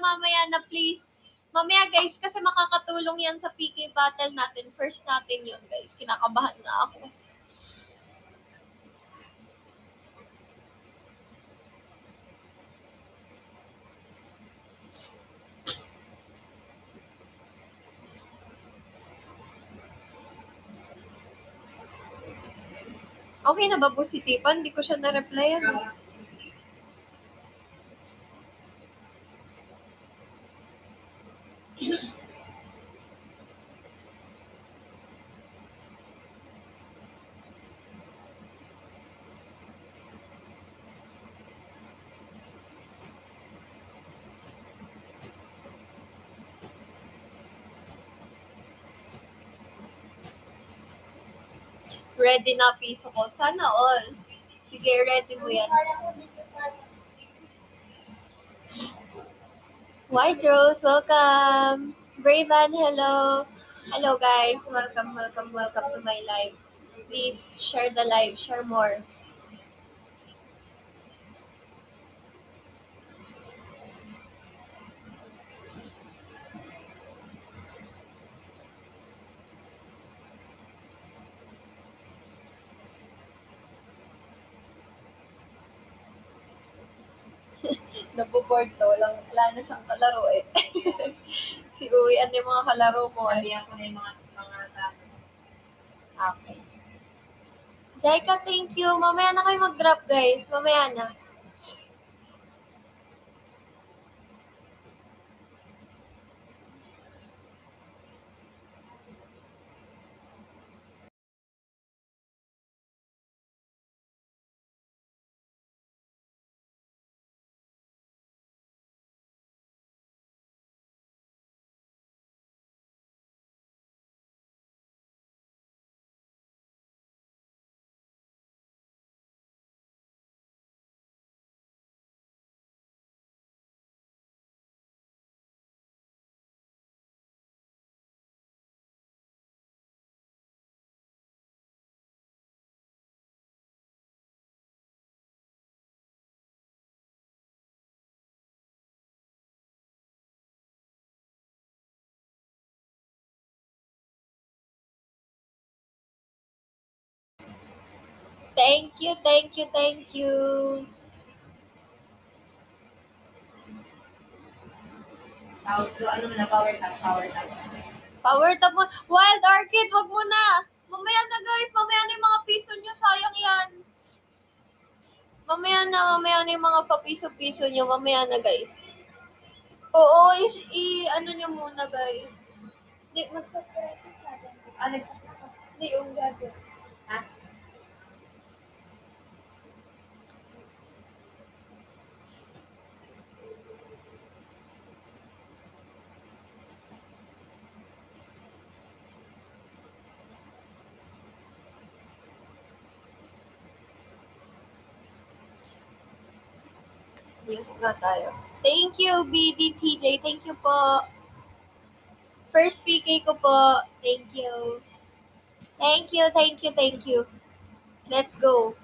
mamaya na please. Mamaya guys, kasi makakatulong yan sa PK battle natin. First natin yun guys. Kinakabahan na ako. Okay na ba po si Tipan? Hindi ko siya na-replyan. Ready na piso ko. Sana all. Sige, ready mo yan. White Rose, welcome. Braven, hello. Hello guys. Welcome to my live. Please share the live. Share more. Naboboard to. Wala na siyang kalaro eh. Si Uy, ano yung mga kalaro mo? Sabihan ko na yung mga Okay. Jaika, thank you. Mamaya na kayo mag-drop, guys. Mamaya na. Thank you. Power tap. Power tap mo. Wild Orchid, wag mo na. Mamaya na, guys. Mamaya na yung mga piso nyo. Sayang yan. Mamaya na yung mga papiso-piso nyo. Mamaya na, guys. Oo, ano nyo muna, guys. Hindi, mag-subscribe sa channel. Hindi, yung gagawin. Ha? Music na tayo. Thank you, BDTJ. Thank you po. First PK ko po. Thank you. Thank you. Let's go.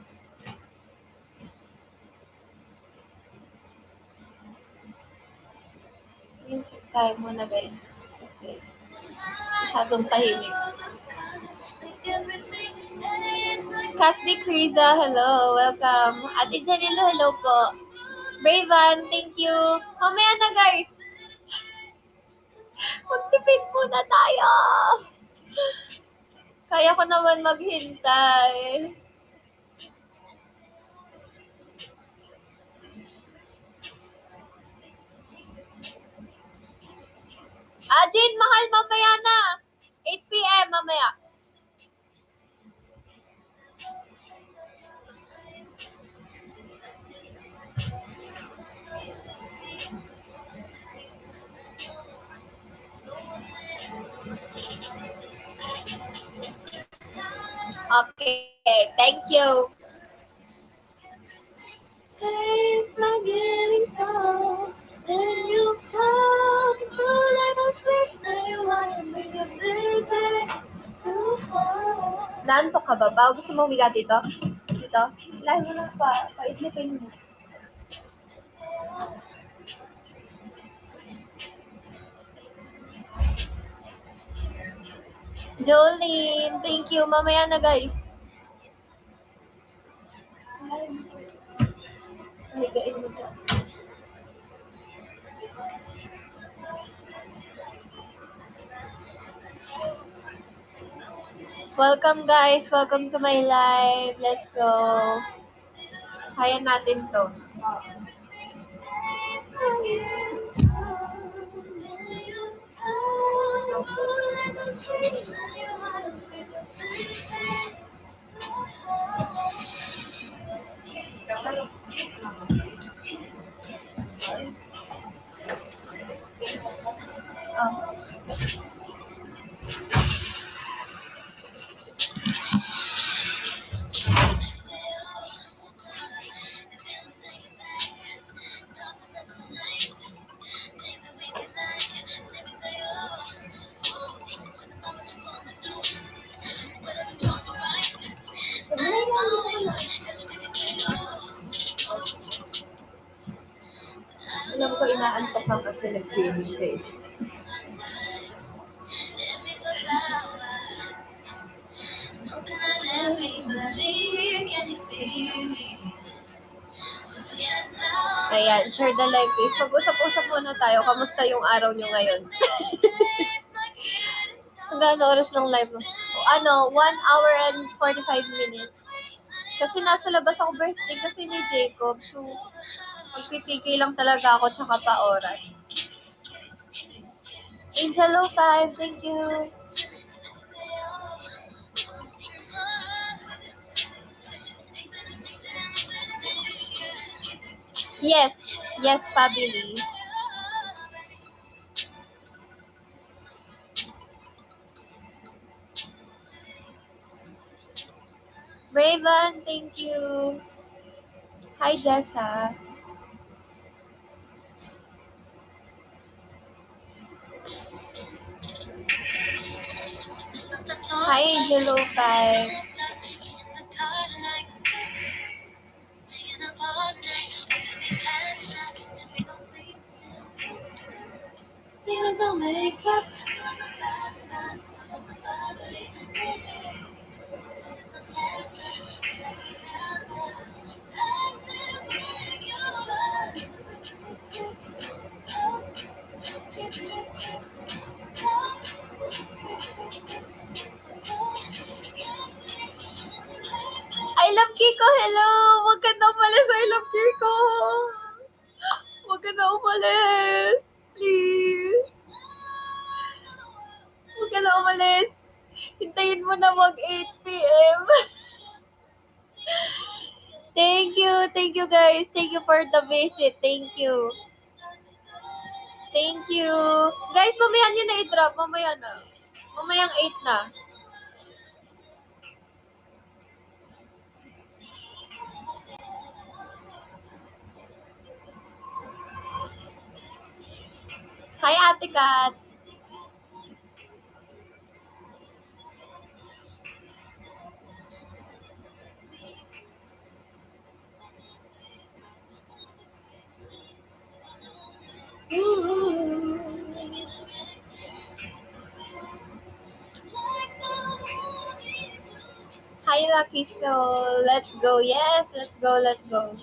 Music tayo muna, guys. Kasi masyadong tahimik. Casby Criza, hello. Welcome. Ate Janilo, hello po. Braven, thank you. Mamaya na, guys. Magtipid muna tayo. Kaya ko naman maghintay. Jane, mahal, mamaya na. 8 p.m. mamaya. Okay, thank you. Taste my giving soul, then you come through like a sweet day. Wanna bring a big day to home. Naanto ka ba? Gusto mo humiga dito? Dito? Lahat mo na pa. Paitlipin mo. Jolene, thank you. Mamaya na, guys. Higain mo dyan. Welcome, guys. Welcome to my live. Let's go. Kaya natin to. Oh. Alam ko, inaantok ka kasi nag-swimming ka eh. Ayan, share the live guys. Pag-usap-usap muna tayo. Kamusta yung araw nyo ngayon? Hanggang oras ng live mo? 1 hour and 45 minutes. Kasi nasa labas ako birthday kasi ni Jacob. So, magpipigay lang talaga ako tsaka pa oras. Angelo 5, thank you. Yes, Pabili. Raven, thank you. Hi, Jessa. Hi, Angelo 5. I love Kiko, hello! Huwag ka na umalis, I love Kiko! Huwag ka na umalis! Please! Huwag ka na umalis! Hintayin mo na mag 8 p.m. Thank you guys. Thank you for the visit. Thank you. Thank you. Guys, mamaya nyo na i-drop. Mamaya na. Mamayang 8 na. Hi, Ate Kat. Hi, Lucky Soul. Let's go. Yes, let's go. Let's go.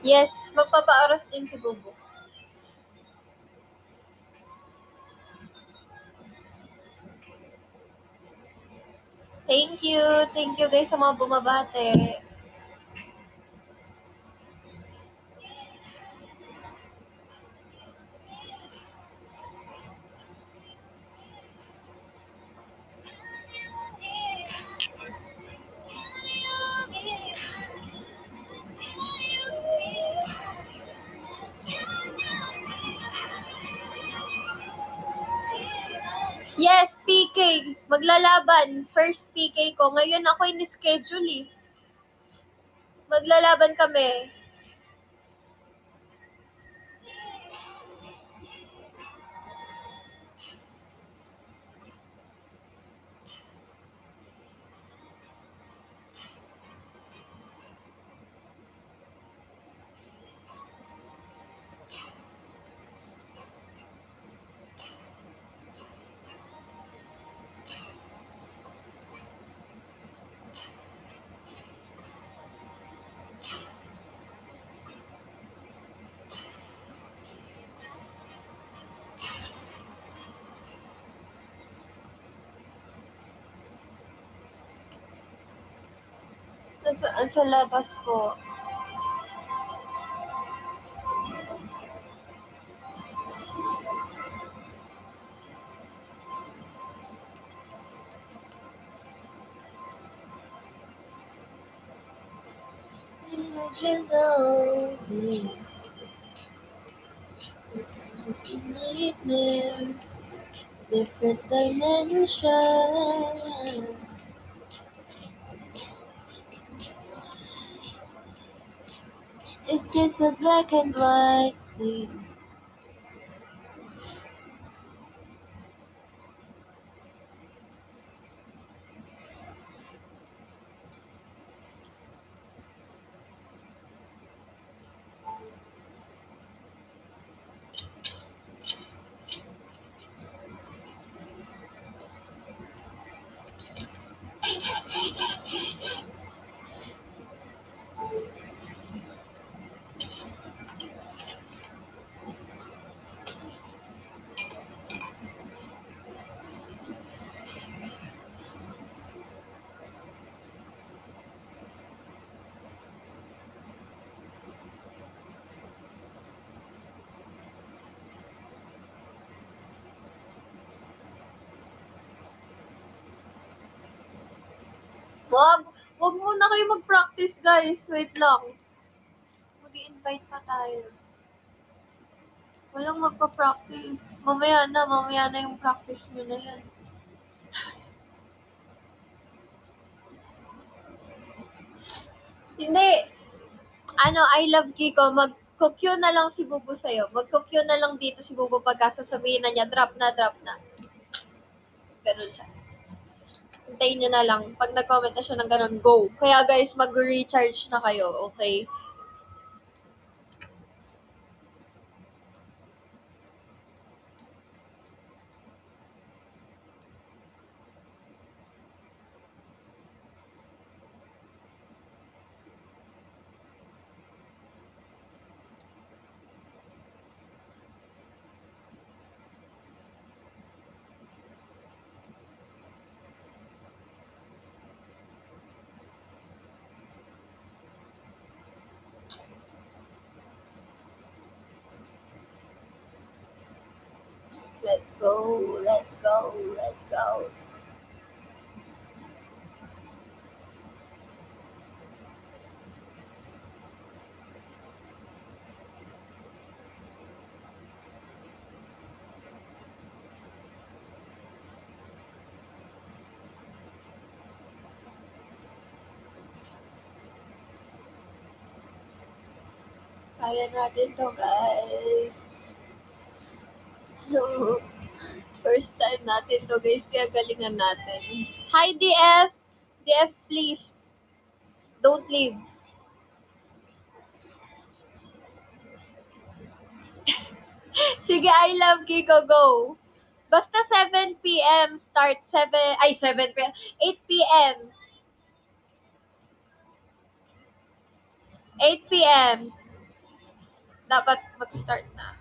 Yes, magpapa-oras din si Bubu. Thank you. Thank you guys sa mga bumabate. Yes, PK. Maglalaban. First PK ko. Ngayon ako in-schedule eh. Maglalaban kami. Sa labas po. Did you know this is just a nightmare? Different dimension. Is this a black and white scene? Wag muna kayo mag-practice, guys. Wait lang. Mag-i-invite pa tayo. Walang magpa-practice. Mamaya na yung practice nyo na yan. Hindi. I love Kiko. Mag-Q na lang si Bubu sa'yo. Mag-Q na lang dito si Bubu pagka sasabihin na niya, drop na. Ganun siya. Hintayin nyo na lang. Pag nag-comment na siya ng ganun, go. Kaya guys, mag-recharge na kayo, okay? Let's go. Kaya natin to, guys. First time natin to, guys. Kaya galingan natin. Hi, DF! DF, please. Don't leave. Sige, I love Kiko, go. Basta 7 p.m. start. 7 p.m. 8 p.m. 8 p.m. Dapat mag-start na.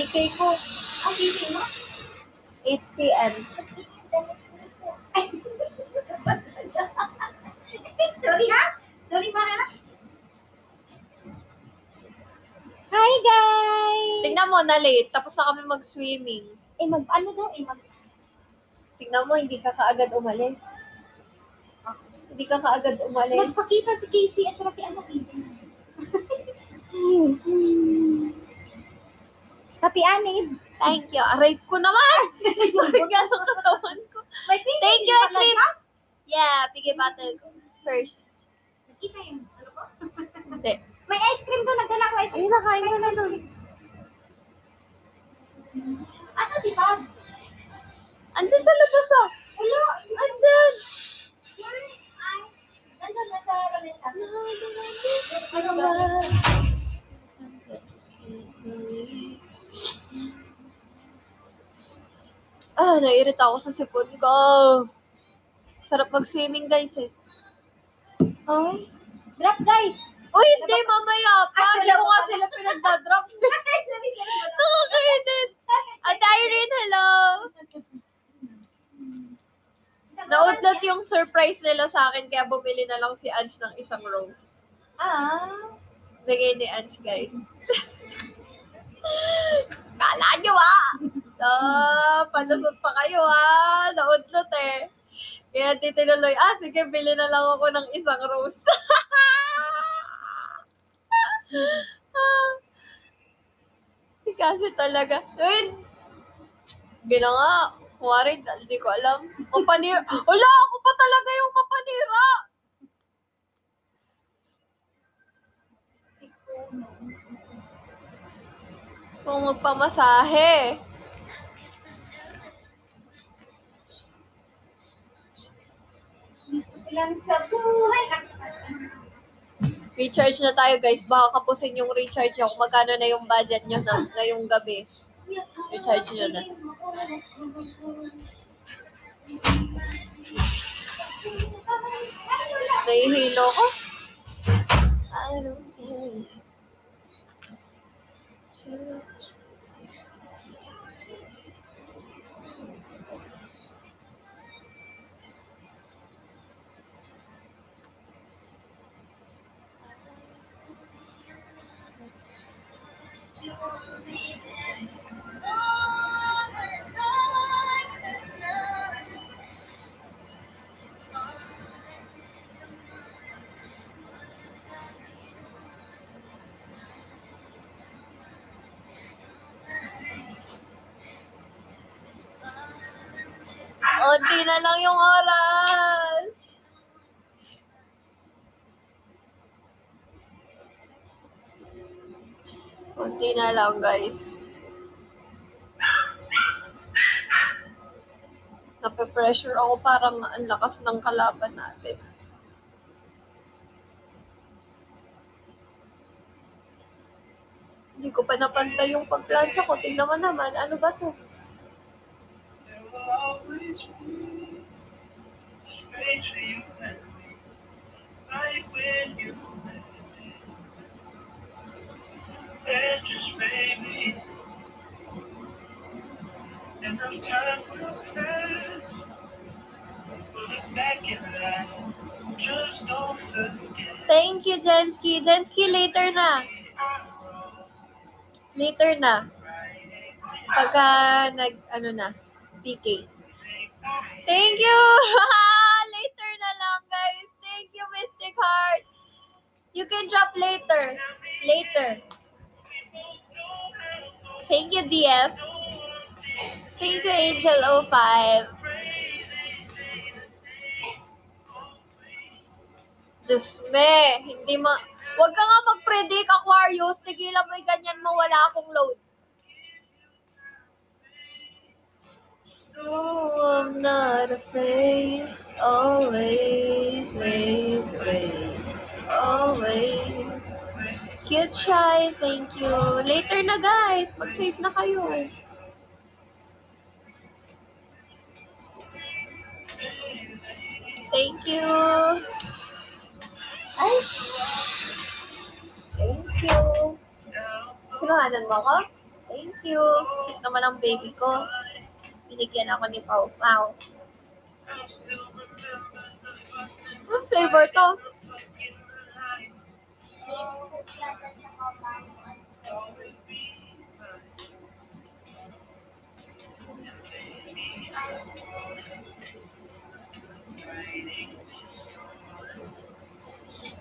PK ko, Ang gising mo? 8 p.m. Ay. Sorry ha? Sorry ba ha? Hi, guys! Tingnan mo, na late. Tapos na kami mag-swimming. Ano daw? Tingnan mo, hindi ka kaagad umalis. Hindi ka kaagad umalis. Nagpakita si Casey at saka si KJ. Happy Anid. Thank you. Aray ko naman! Sorry ka ng katawan ko. Thank you, Eclipse! Yeah, piggy battle ko. First. Nakita yung ano ko? Hindi. May ice cream doon. Nagdala ko ice cream. Ayun, nakain ko na doon. Asan si Babs? Andiyan sa labas ah. Hello? Andiyan. Nandun na sa lamesa. Ano ba? Naiirita ako sa sipon ko. Sarap mag-swimming, guys eh. Oh. Drop guys. Uy, hindi, mamaya pa. Hindi ko nga sila pinagdadrop. Sorry. Nakakainis. At Irene, hello. Naudlot yung surprise nila sa akin, kaya bumili na lang si Ange ng isang rose. Bigay ni Ange, guys. Kala nyo palusot pa kayo naudlot eh. Kaya titinuloy, sige, bili na lang ako ng isang rose. Kasi talaga, gina nga, kuwari, hindi ko alam. Mapanira. Wala, ako pa talaga yung mapanira. So, magpamasahe. Gusto lang sa buhay. Recharge na tayo, guys. Baka kapusin yung recharge nyo. Kung magkano na yung budget nyo na ngayong gabi. Recharge nyo na. Nahihilo ko. Unti na lang yung oras. Unti na lang, guys. Nape-pressure ako, parang ang lakas ng kalaban natin. Hindi ko pa napantay yung pagplansya ko. Tingnan mo naman, ano ba to? Always be space for you and me, right when you met me. And just maybe enough time will pass. We'll look back in life, just don't forget. Thank you, Jensky. Jensky, later na. Later na. Pagka PK. Thank you! Later na lang, guys. Thank you, Mystic Heart. You can drop later. Later. Thank you, DF. Thank you, Angel 05. Diyos me, Huwag ka nga mag-predict, Aquarius. Tigilan mo yung ganyan mo, wala akong load. No, I'm not afraid. Always. Cute shy, thank you. Later na, guys. Mag-save na kayo. Thank you. Ay. Thank you. Kinuhanan mo ako? Thank you. Sweet naman ang baby ko. Binigyan ako ni Pau Pau. Ang flavor to.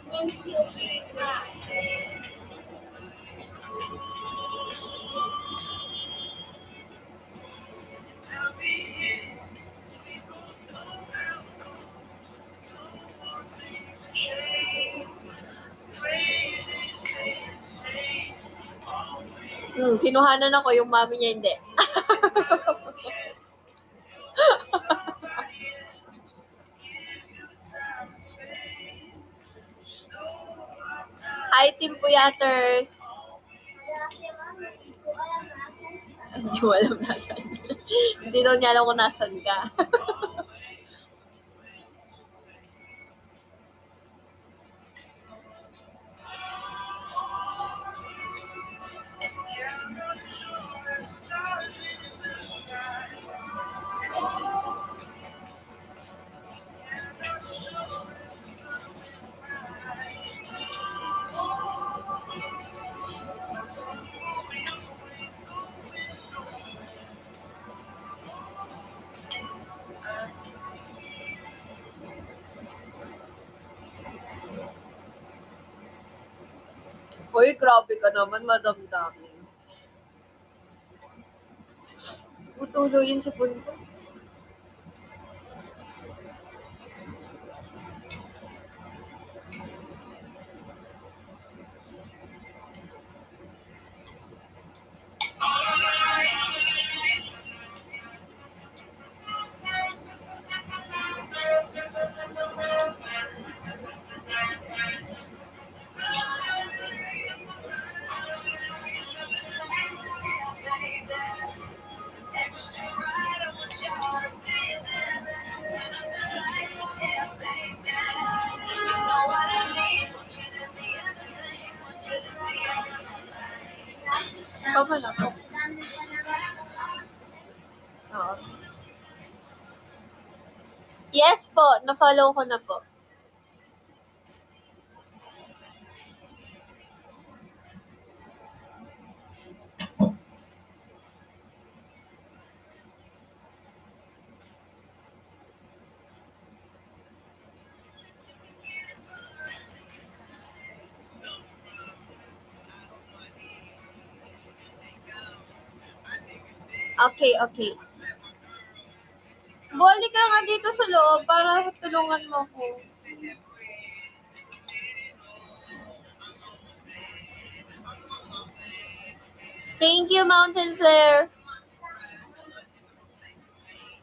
Thank you. Kinuhanan ako, yung mami niya hindi. Hi, Team Puyaters. Hindi mo alam nasan. Hindi daw niya alam kung nasan ka. Hoy, grabe ka naman, Madam Dami. Tutulo yun sa punto. Tama na po. Oo. Yes po, na-follow ko na po. Okay. Balik ka nga dito sa loob para tulungan mo ko. Thank you, Mountain Flare.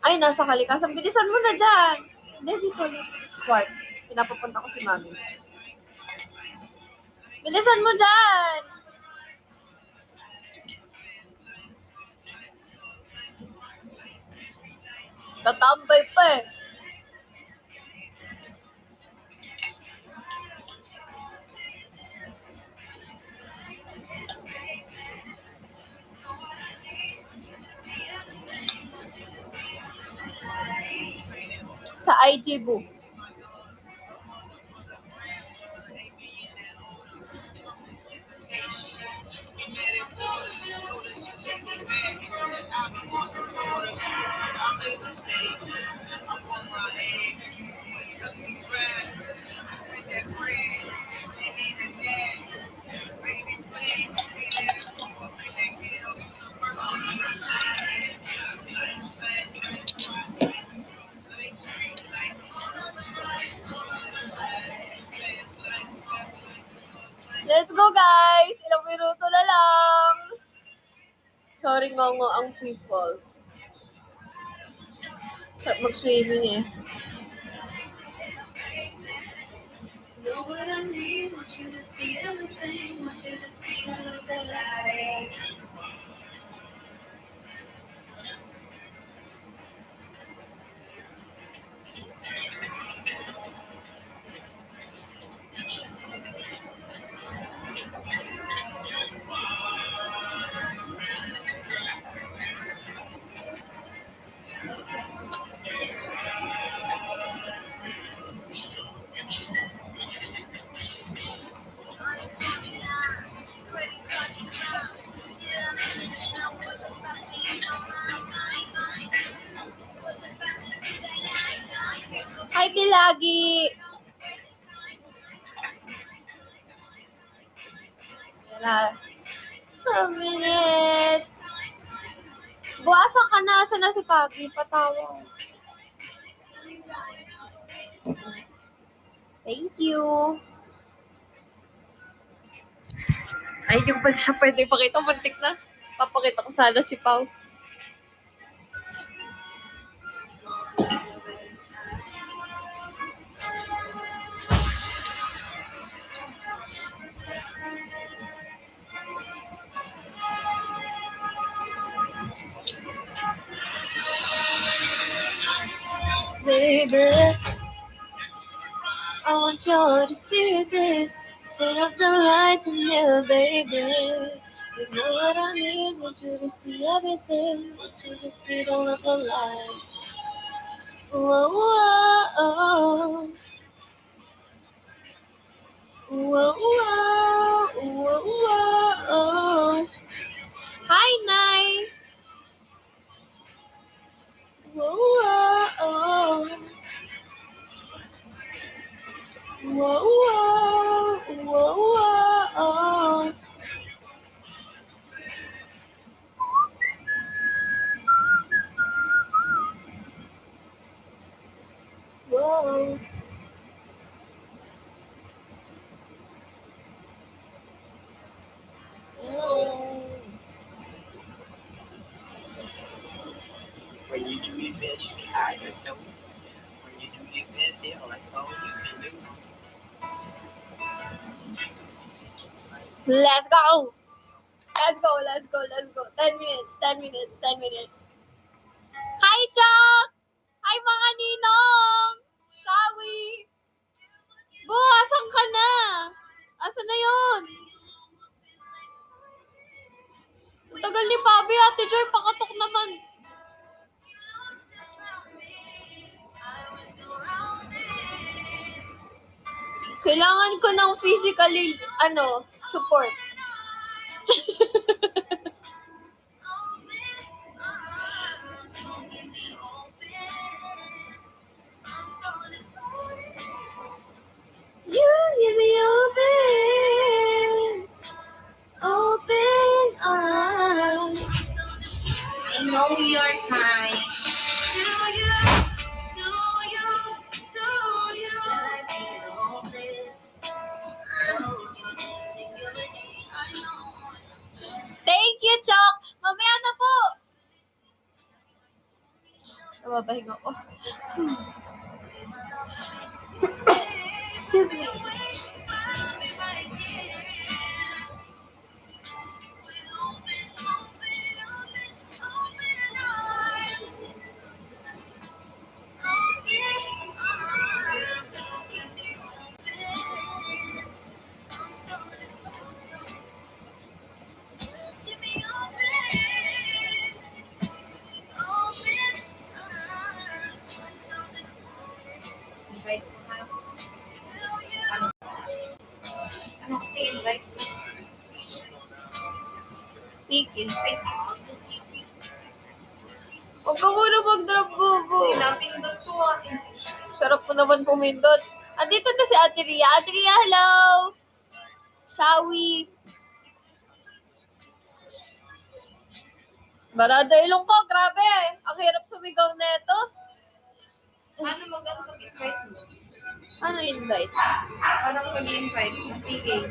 Ay, nasa kalikasan. Bilisan mo na dyan. Hindi, dito. Quartz. Pinapapunta ko si Mami. Bilisan mo dyan. Tatambay pa eh. Sa IG book. Let's go, guys! Ilang minuto na lang. Sorry nga ang people. Sarap mag-swimming eh. Know what I need, want you to see everything, want you to see all of the light. lagi. Wala. 2 minutes. Buwasan ka na. Saan na si Papi? Patawa. Thank you. Ay, yung pala siya pwede ipakita. Mantik na. Papakita ko sana si Pao. Baby, I want you to see this. Turn up the lights in here, baby. You know what I need. Want you to see everything. Want you to see all of the lights. Whoa, whoa, whoa, whoa, whoa. Hi, Nai. Whoa, whoa, whoa, whoa, whoa. Whoa. When you do your best, you try your toes. When you do your best, they'll like, oh, you can do it. Let's go. Let's go, let's go, let's go. 10 minutes, 10 minutes, 10 minutes. Hi, Chuck! Hi, mga ninong! Shawi! Bo, asan ka na? Asan na yun? Ang tagal ni Bobby, Ate Joy, pakatok naman. Kailangan ko ng physically, support. You give me open arms. I know your kind. Thank you, Chok. Mamaya na po. Nababahinga ko. Excuse me. Ano kasi invite? Speaking. Huwag ka muna mag-drop, Bobo. Pinapindot ko Sarap mo naman pumindot. Andito na si Ate Ria. Ate Ria, hello! Shawi. Barada ilong ko, grabe. Ang hirap sumigaw na ito. Ano mag-invite mo? Ano invite? Parang mag-invite. PK.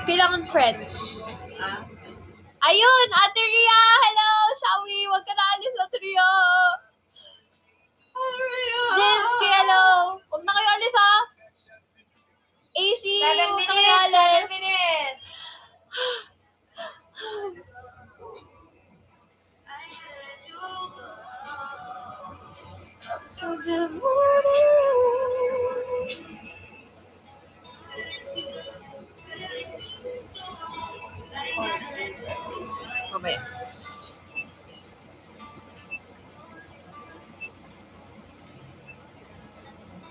Kailangan friends. Ah? Ayun, Ate Ria, hello! Shawi, huwag ka na alis, Ate Ria. Jinsky, hello! Huwag na kayo alis, ha? AC, 7 huwag na kayo alis. 7 minutes. So good morning. Mamaya.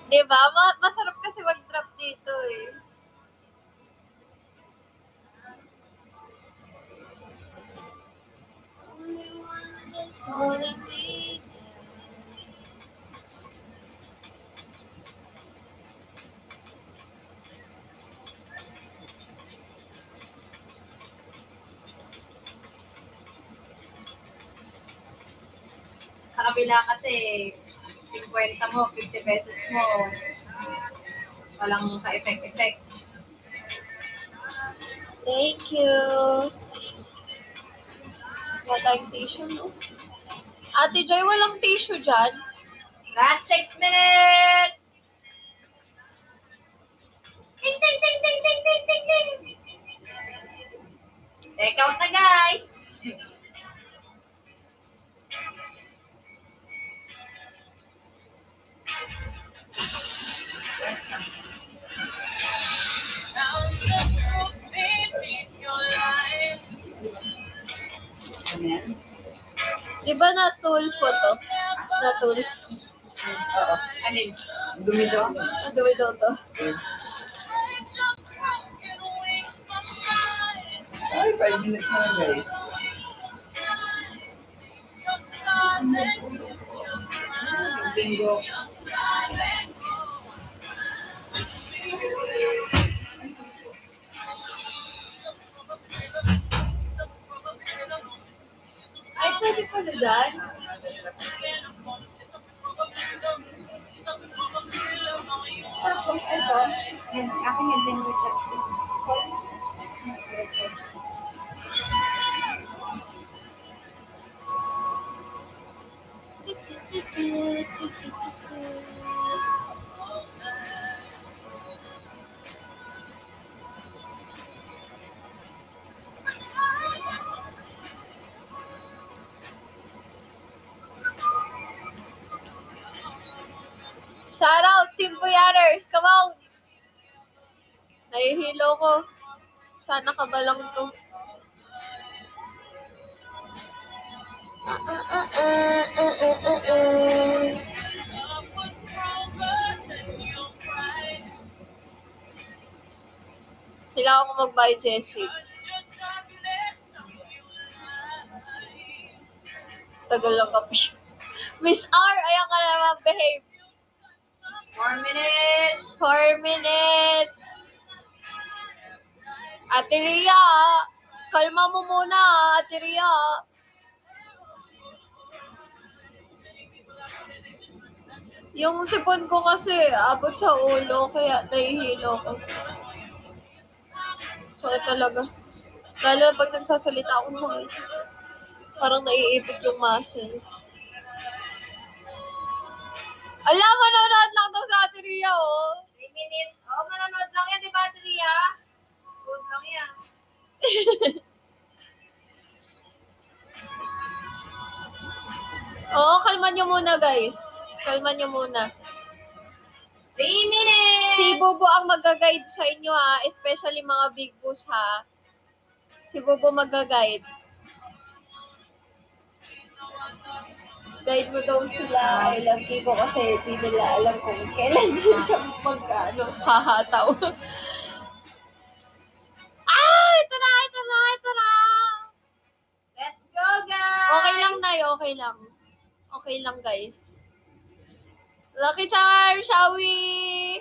Diba? Masarap kasi mag-drop dito eh. Only one that's holding me. Sa kabila kasi, 50 mo, 50 pesos mo, walang ka-effect-effect. Thank you. Wala tayong tissue, no? Ate Joy, walang tissue dyan. Last 6 minutes! Ding, ding, ding, ding, ding, ding, ding, ding! Take out na, guys! Di ba na-tulfo to? Na-tulfo. Oo. Alin? Dumi daw. Nadumi daw to. Yes. Ay, 5 minutes na lang, guys. Bingo. Ay, pwede pala dyan. Tapos, ito. Yan, akin yung bingo check. Shout out, Simboyaners! Come on! Nahihilo ko. Sana ka ba lang to? Kailangan ko mag-buy Jessie. Tagal lang kape. Miss R, ayan ka naman, behave. 4 minutes! 4 minutes. Ate Ria, kalma mo muna, Ate Ria. Yung sipon ko kasi abot sa ulo, kaya nahihilo ko. Sakit talaga. Lalo pag nagsasalita akong sakit. Parang naiipit yung muscle. Alam, manonood lang daw sa Ate Ria, oh. 3 minutes. Oh, manonood lang yan, di ba, Tria? Good lang yan. Oo, kalman nyo muna, guys. Kalman nyo muna. 3 minutes! Si Bubo ang mag-guide sa inyo, ha. Especially mga big boss, ha. Si Bubo mag-guide. Guide mo daw sila. I love Kiko kasi di nila alam kung kailan din siya hahataw. Ito na, ito na, ito na. Let's go, guys! Okay lang, Nay. Okay lang. Okay lang, guys. Lucky Charm, shall we?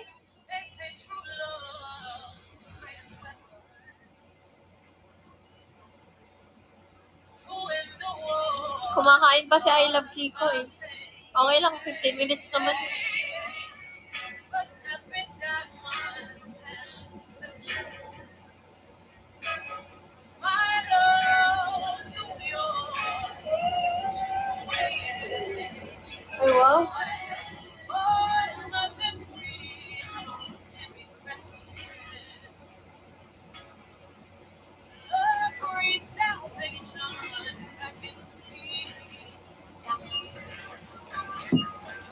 Kumakain pa si I Love Kiko eh. Okay lang, 15 minutes naman. Ay, wow.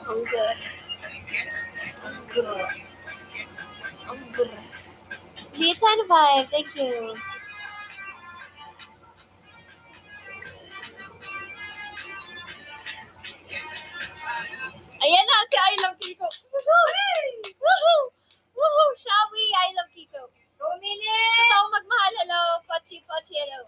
Ang good. Ang good. Ang good. B10 thank you. Ayan na, si I Love Kiko. Woohoo! Woohoo! Woohoo! Shall we? I Love Kiko. 2 minutes! Totoong magmahal, hello. Pochi, pochi, hello.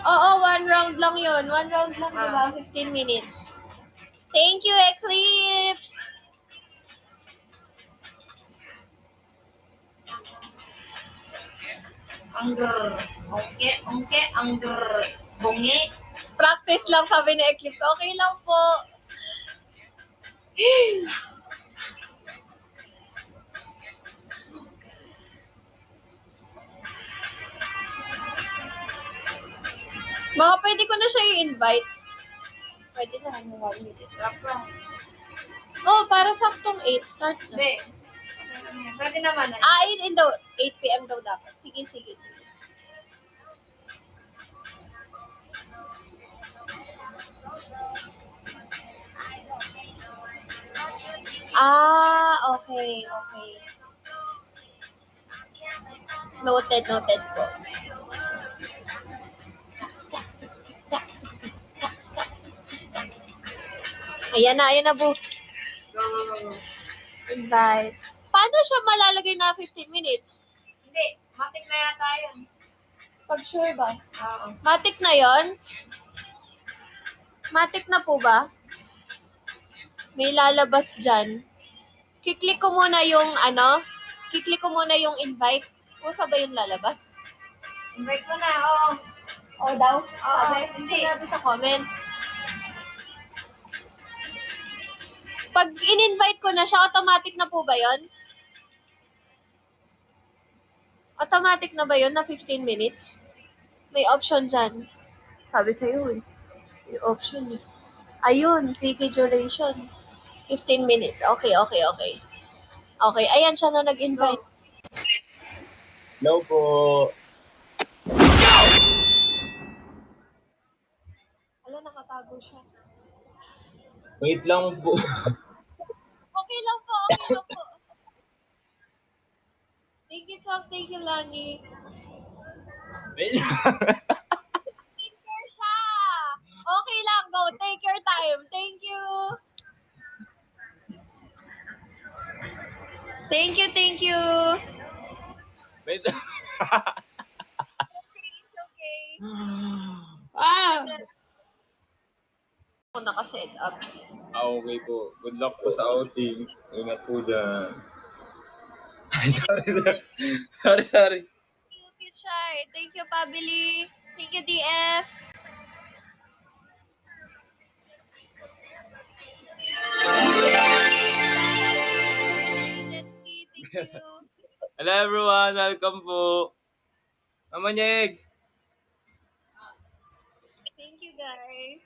Oo, 1 round lang yun. 1 round lang, diba? 15 minutes. Thank you, Eclipse! Ang grrr. Ongke, ang grrr. Bungi. Practice lang, sabi ni Eclipse. Okay lang po. Mga pwede ko na siya i-invite. Pwede na. Oh, para saktong 8. Start na. Hindi. Pwede naman. 8 daw. 8 p.m. daw dapat. Sige. Okay. Noted po. Ayan na, bu. Go. Invite. Paano siya malalagay na 15 minutes? Hindi. Matik na yata yun. Pag sure ba? Oo. Matik na yon? Matik na po ba? May lalabas dyan. Kiklik ko muna yung invite. O sabay yung lalabas? Invite mo na. Oo. O daw? Oo, Sabi? hindi. Sinabi sa comment. Pag in-invite ko na siya, automatic na po ba yon? Automatic na ba yon na 15 minutes? May option dyan. Sabi sa'yo eh. May option eh. Ayun, PK duration. 15 minutes. Okay. Okay, ayan siya na nag-invite. Hello po. Ala, nakatago siya. Wait lang po. Okay lang po. Thank you, Chop. Thank you, Lani. Wait lang. Take care siya. Okay lang, go. Take your time. Thank you. Thank you. Wait lang. It's okay. Ah! Ako naka-set up. Okay po. Good luck po sa outing. Ingat po dyan. Sorry. Thank you, Shai. Thank you, Pabili. Thank you, DF. Thank you. Hello everyone. Welcome po. Mamanyeg. Thank you, guys.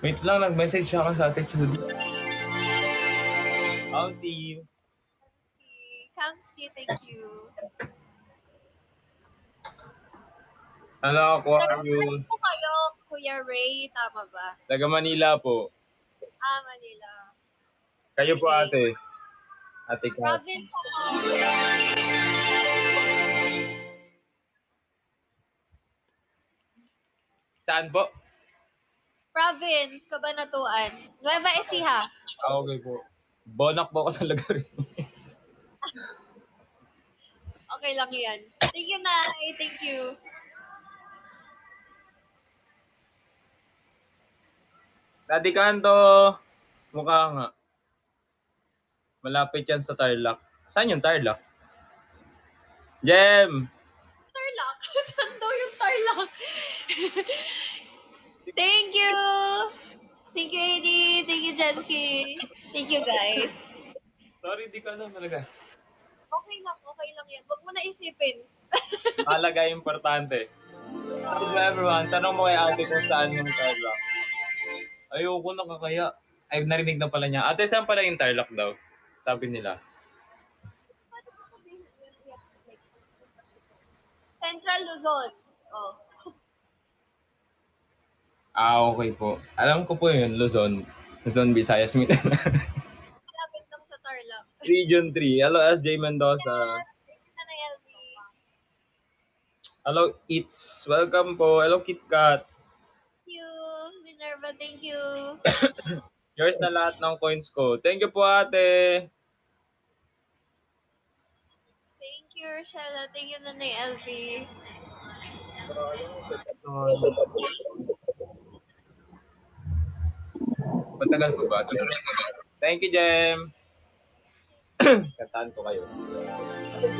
Wait lang. Nag-message siya ka sa Ate Judy. I'll see you. Kamski, thank you. Hello, how are you? Po kayo, Kuya Ray, tama ba? Taga Manila po. Manila. Kayo po ate. Ate Kat. Province ako. Saan po? Province, Cabanatuan. Nueva Ecija. Okay po. Bonak po ako sa lugar. Okay lang yan. Thank you, Nay. Thank you. Daddy Kanto. Mukha nga. Malapit yan sa Tarlac. Saan yung Tarlac? Jem! Tarlac. Saan daw yung Tarlac? Thank you. Thank you, Eddie. Thank you, Jensky. Thank you, guys. Sorry, di ko alam talaga. Okay lang yan. Huwag mo na isipin. Talaga importante. So everyone, tanong mo kay ate kung saan yung Tarlac. Ayoko nakakaya. Ay, narinig na pala niya. Ate, saan pala yung Tarlac daw? Sabi nila. Central Luzon. Oh. Okay po. Alam ko po yun, Luzon. Luzon, Visayas, Mindanao. Malapit lang sa Tarlac. Region 3. Hello, SJ Mendoza. Nanay LB. Hello, It's. Welcome po. Hello, KitKat. Thank you. Minerva, thank you. Yours na lahat ng coins ko. Thank you po, ate. Thank you, Rochella. Thank you, Nanay LB. Matagal po ba? Thank you, Jem. Kantaan ko kayo. Hello,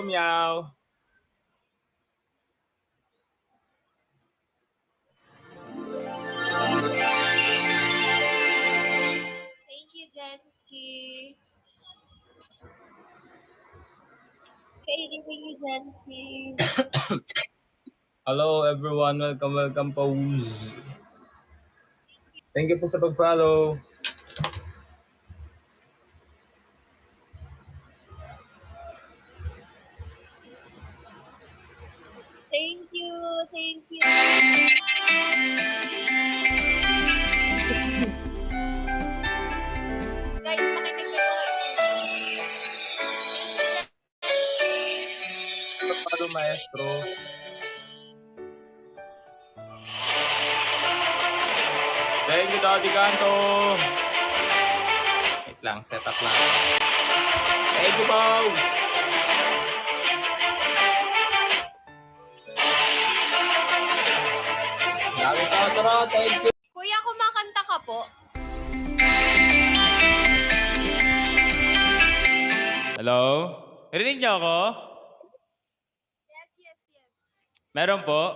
meow. Thank you, Jenski. Katie, thank you, Jenski. Hello everyone, welcome po. Thank you po sa pag-follow. Thank you, thank you. Guys, makinig kayo. Pag-follow, maestro. Thank you, Daddy Kanto. Wait lang, set up lang. Thank you, Bow. Dami ka, Tara. Thank you. Kuya, kumakanta ka po. Hello? Narinig niyo ako? Yes, yes, yes. Meron po?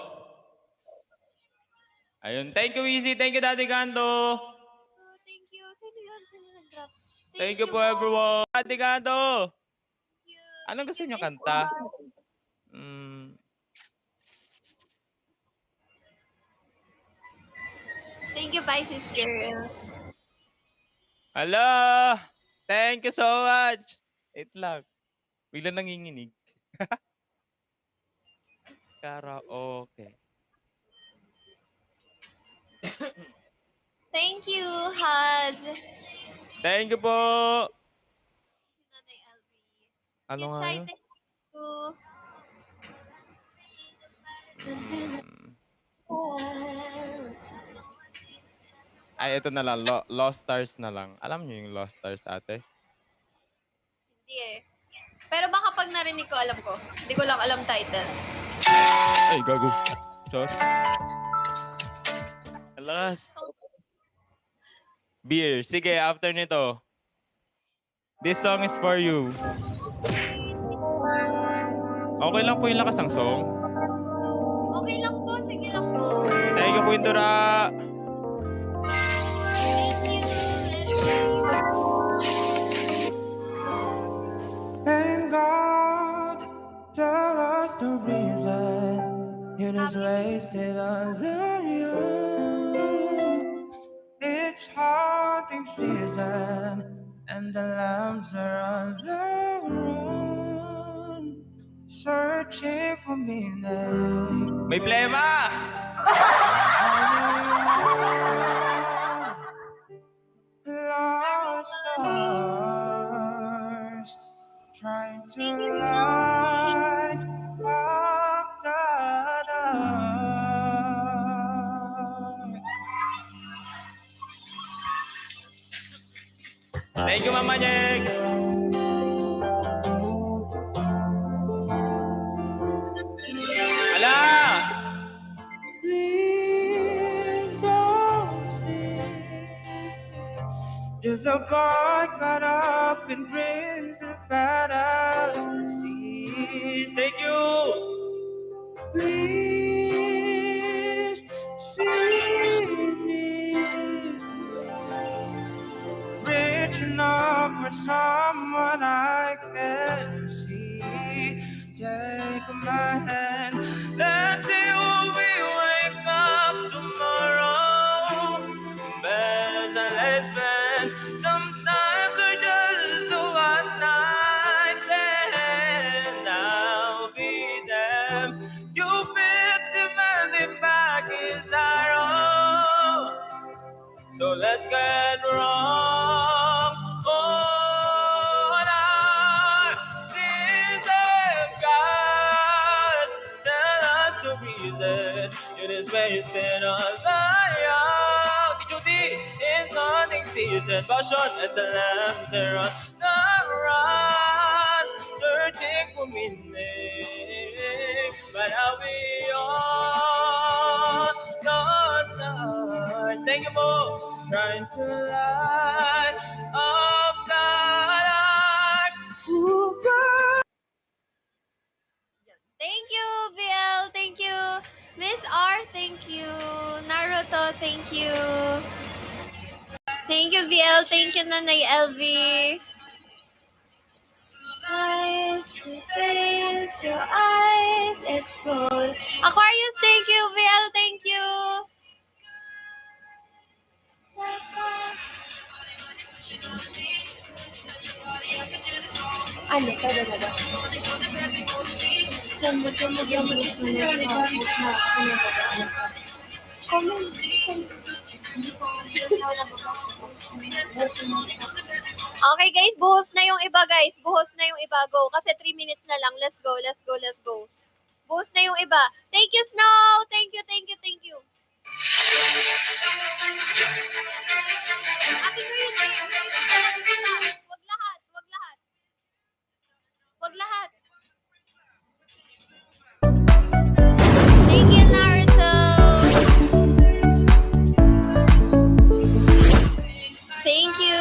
Ayun. Thank you, Easy. Thank you, Daddy Kanto. Oh, thank you. Sino yun? Sino nag-drop? Thank you po, everyone. Daddy Kanto. Thank you. Anong gusto niyo Thank you, kanta? Thank you, Pisces girl. Hello! Thank you so much! Wait lang. Bigla nanginginig. Karaoke. Thank you, Haz. Thank you po! Nanay LV. Ano Cute nga shy, yun? thank you. Ay, ito na lang. Lost Stars na lang. Alam niyo yung Lost Stars, ate? Hindi eh. Pero baka pag narinig ko, alam ko. Hindi ko lang alam title. Ay, gago. Sorry. Alakas. Beer. Sige, after nito. This song is for you. Okay lang po yung lakas ng song. Okay lang po, sige lang po. Thank you, Queen Dora. And God, tell us the reason you just wasted another year. It's hunting season, and the lambs are on the run, searching for meaning. May plema! Lost stars, trying to light up the dark. Thank you, Mama Nyek. Ala! Please don't see. Just a boy caught up in dreams and fantasies. Thank you! Please see me rich enough for someone I can see. Take my hand, let's see who we wake up tomorrow. Best and lesbians, sometimes are just a one night stand. I'll be them. Cupid's demanding back his arrow. So let's get wrong on our season. God, tell us the reason it is wasted on the young. Duty is hunting season, passion at the lambs are on the run, searching for uminig, but I'll be on the stars. Thank you po. Trying to light up the light. Ooh, girl. Thank you, BL. Thank you. Miss R, thank you. Naruto, thank you. Thank you, BL. Thank you, Nanay LV. Eyes to face, your eyes explode. Aquarius, thank you. BL, thank you. Ano? Kada. Okay guys, buhos na yung iba guys. Buhos na yung iba. Go. Kasi 3 minutes na lang. Let's go, let's go, let's go. Buhos na yung iba. Thank you, Snow. Thank you, thank you, thank you. Happy birthday. Wag lahat, wag lahat. Wag lahat. Thank you, Naruto. Thank you.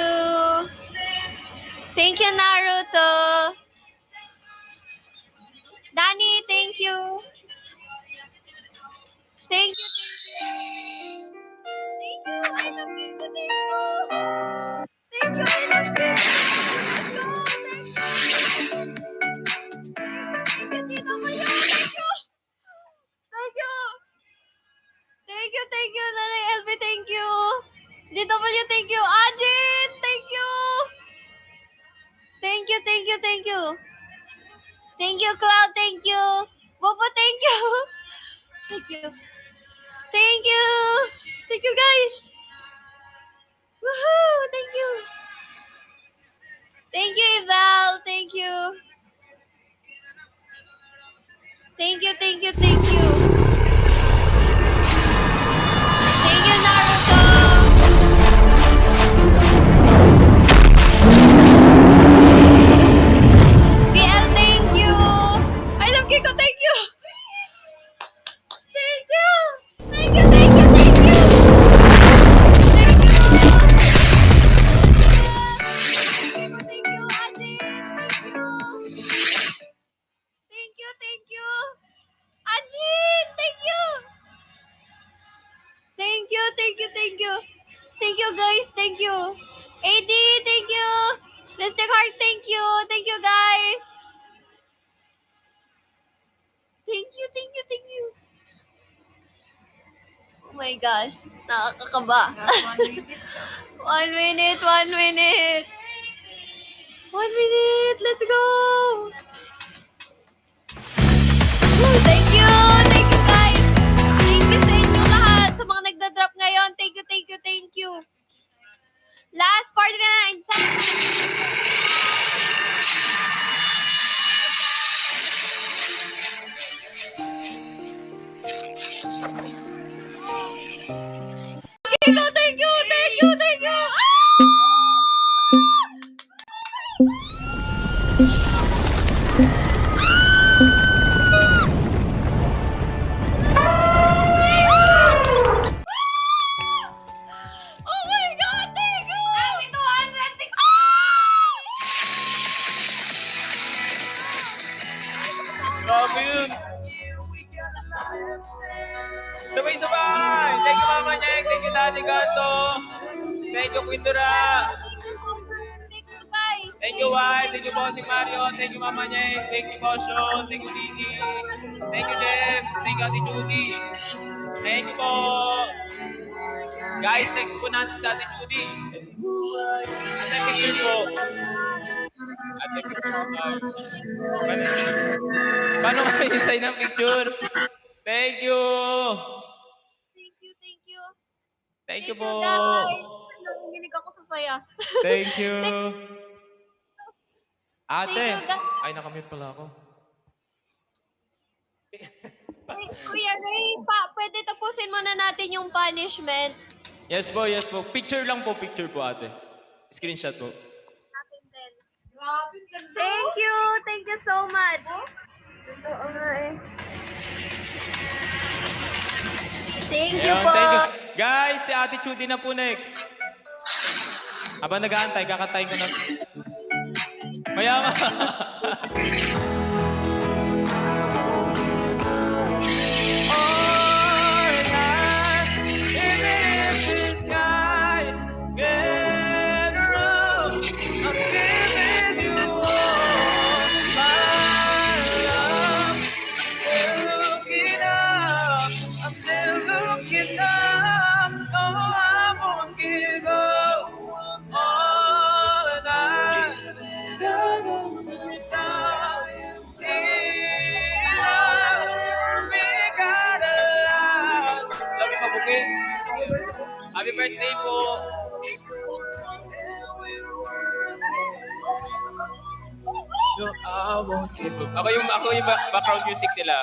Thank you, Naruto. Danny, thank you. Thank you, thank you. Thank you, I love you. Thank you. Thank you, I love you. Thank you, Tito Mayo. Thank you. Thank you. Thank you, thank you, Nanay LB, thank you. DW, thank you. Ajit, thank you. Thank you, thank you, thank you. Thank you, Cloud, thank you. Bobo, thank you. Thank you. Thank you. Thank you, guys. Woohoo, thank you. Thank you, Eval, thank you. Thank you, thank you, thank you. Thank you, Naruto. BL, thank you. I love Kiko, thank you. Thank you. Thank you, thank you, thank you. Thank you. Thank you, Ate. Thank you, thank you. Ajit, thank you. Thank you, thank you, thank you. Thank you, guys, thank you. AD, thank you. Mr. Heart, thank you. Thank you, guys. Thank you, thank you, thank you. Oh my gosh, nakakakaba. 1 minute, 1 minute. 1 minute, let's go. Thank you guys. Thank you sa inyo lahat. Sa mga nagda-drop ngayon, thank you, thank you, thank you. Last 49 seconds. Thank you, thank you, thank you, thank you. Oh my God, thank you. Happy 206. Grabe yun. Sabay-sabay! Thank you, Mama Nyek. Thank you, Daddy Gato. Thank you, Quindura. Thank you, guys. Thank you, Wai. Thank you, Bossing Mario. Thank you, Mama Nyek. Thank you, Bossyon. Thank you, Didi. Thank you, Dev. Thank you, Ate Judy. Thank you po. Guys, next po natin sa Ate Judy. Ate Picture po. Ate Picture po. Paano kayo sign ng picture? Thank you. Thank you, thank you. Thank you po. guys. Nanginginig ako sa saya. Thank you. Ate. Thank you, guys. Ay, nakamute pala ako. Kuya Ray, pwede tapusin muna natin yung punishment. Yes po, yes po. Picture lang po, picture po ate. Screenshot po. Thank you, Thank you so much. Oo nga eh. Thank you Ayun, po. thank you. Guys, si Ate Judy na po next. Habang nag-aantay, kakantayin ko na. Mayaman. Sabi ka, Bukit. Happy birthday po. No, I won't give up. Ako yung background music nila.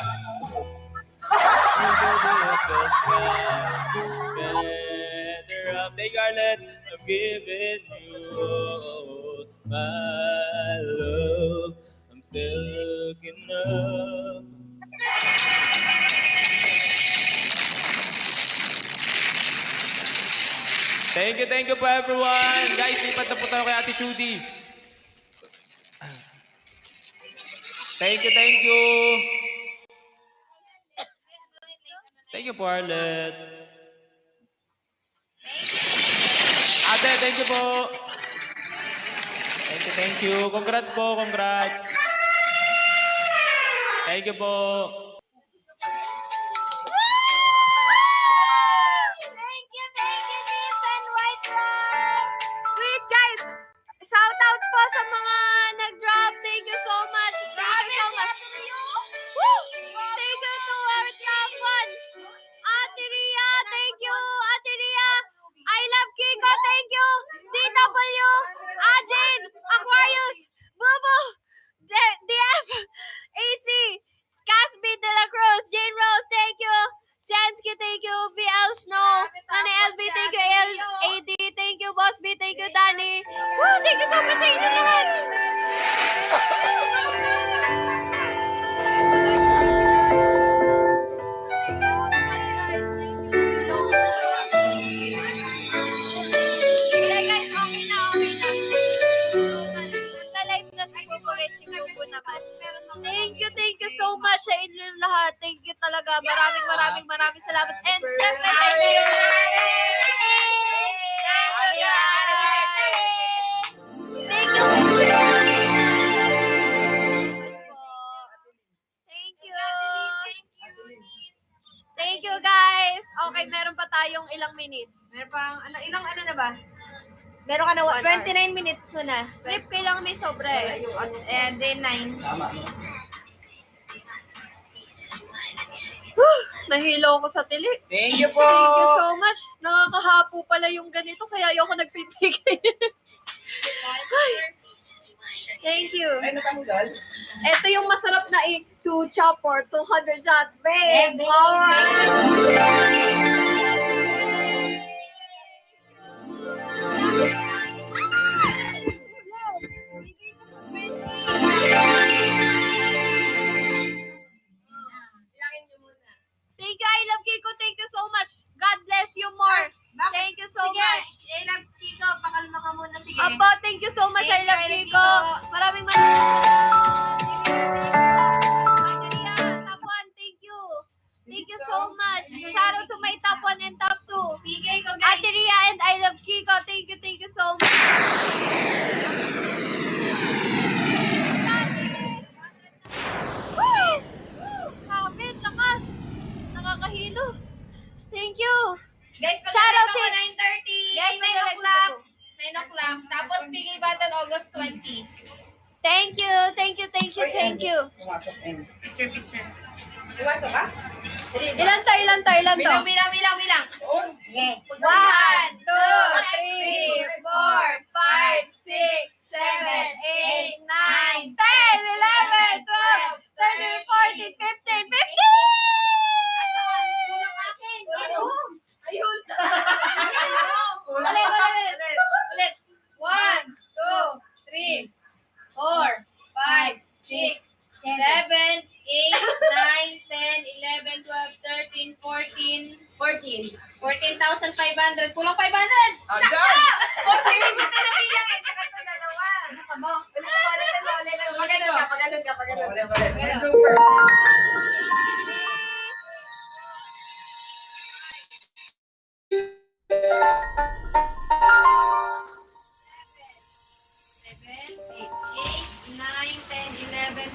Thank you, Arlette. I'm giving you all my love. I'm still looking up. Thank you po everyone. Guys, lipat na po tayo kay Ate Judy. Thank you. Thank you po, Arlette. Ate, thank you po. Thank you. Congrats po, congrats. Thank you po. Thank you, Nathan White Rose. Wait, guys. Shout out po sa mga nag-drop. Thank you so much. Thank you so much. Woo! Thank you to our top one. Ate Ria, thank you. Ate Ria. I love Kiko, thank you. DW, Ajin, Aquarius, Bubu, DF, AC, Casby De La Cruz, Jane Rose, thank you. Jansky, thank you. VL Snow, Nani LB, thank you. AD, thank you. Boss B, thank you. Danny. Woo, thank you so much sa inyo lahat. Thank you so much sa inyo lahat. Thank you talaga. Maraming salamat. And syempre, thank you. Thank you. Thank you, guys. Okay, meron pa tayong ilang minutes. Meron pang, ilang na ba? Meron ka na, 29 minutes mo na. Lip, kailangan may sobra eh. And then 9. Nahilo ako sa tili. Thank you po. Thank you so much. Nakakahapo pala yung ganito, kaya ayoko nagpipigay. Thank you. Ay, natanggal? Ito yung masarap na 2 chop or 200 shot. Babe! Thank you, I love Kiko. Thank you so much. God bless you more. Thank you so much. I love Kiko. Pakalma ka muna. Sige. Apo, thank you so much. I love Thank you, Kiko. Kiko. Maraming top 1, thank you. Thank you so much. Shout out to my top 1 and top 2. Bigay ko, guys. Ate Ria and I love Kiko. Thank you so much. Woo! Kapit, lakas. Nakakahilo. Thank you. Guys, Shout out to 9:30. Yes, 9 o'clock. 9 o'clock. Tapos, bigay battle August 20. Thank you. Picture. Iwaso ka? Ilan to? Bilang. Okay. 1, 2, 3, 4, 5, 6, 7, 8, 9, 10, 11, 12, 13, 14, 15. Ayun. Ulit. 1, 2, 3, 4, 5, 6, 14,500. Kulang 500. Agad! Okay, may mata na bilang eh. Tsaka ito dalawa. Ano ka ba? Pagano ka. Ulit. Super.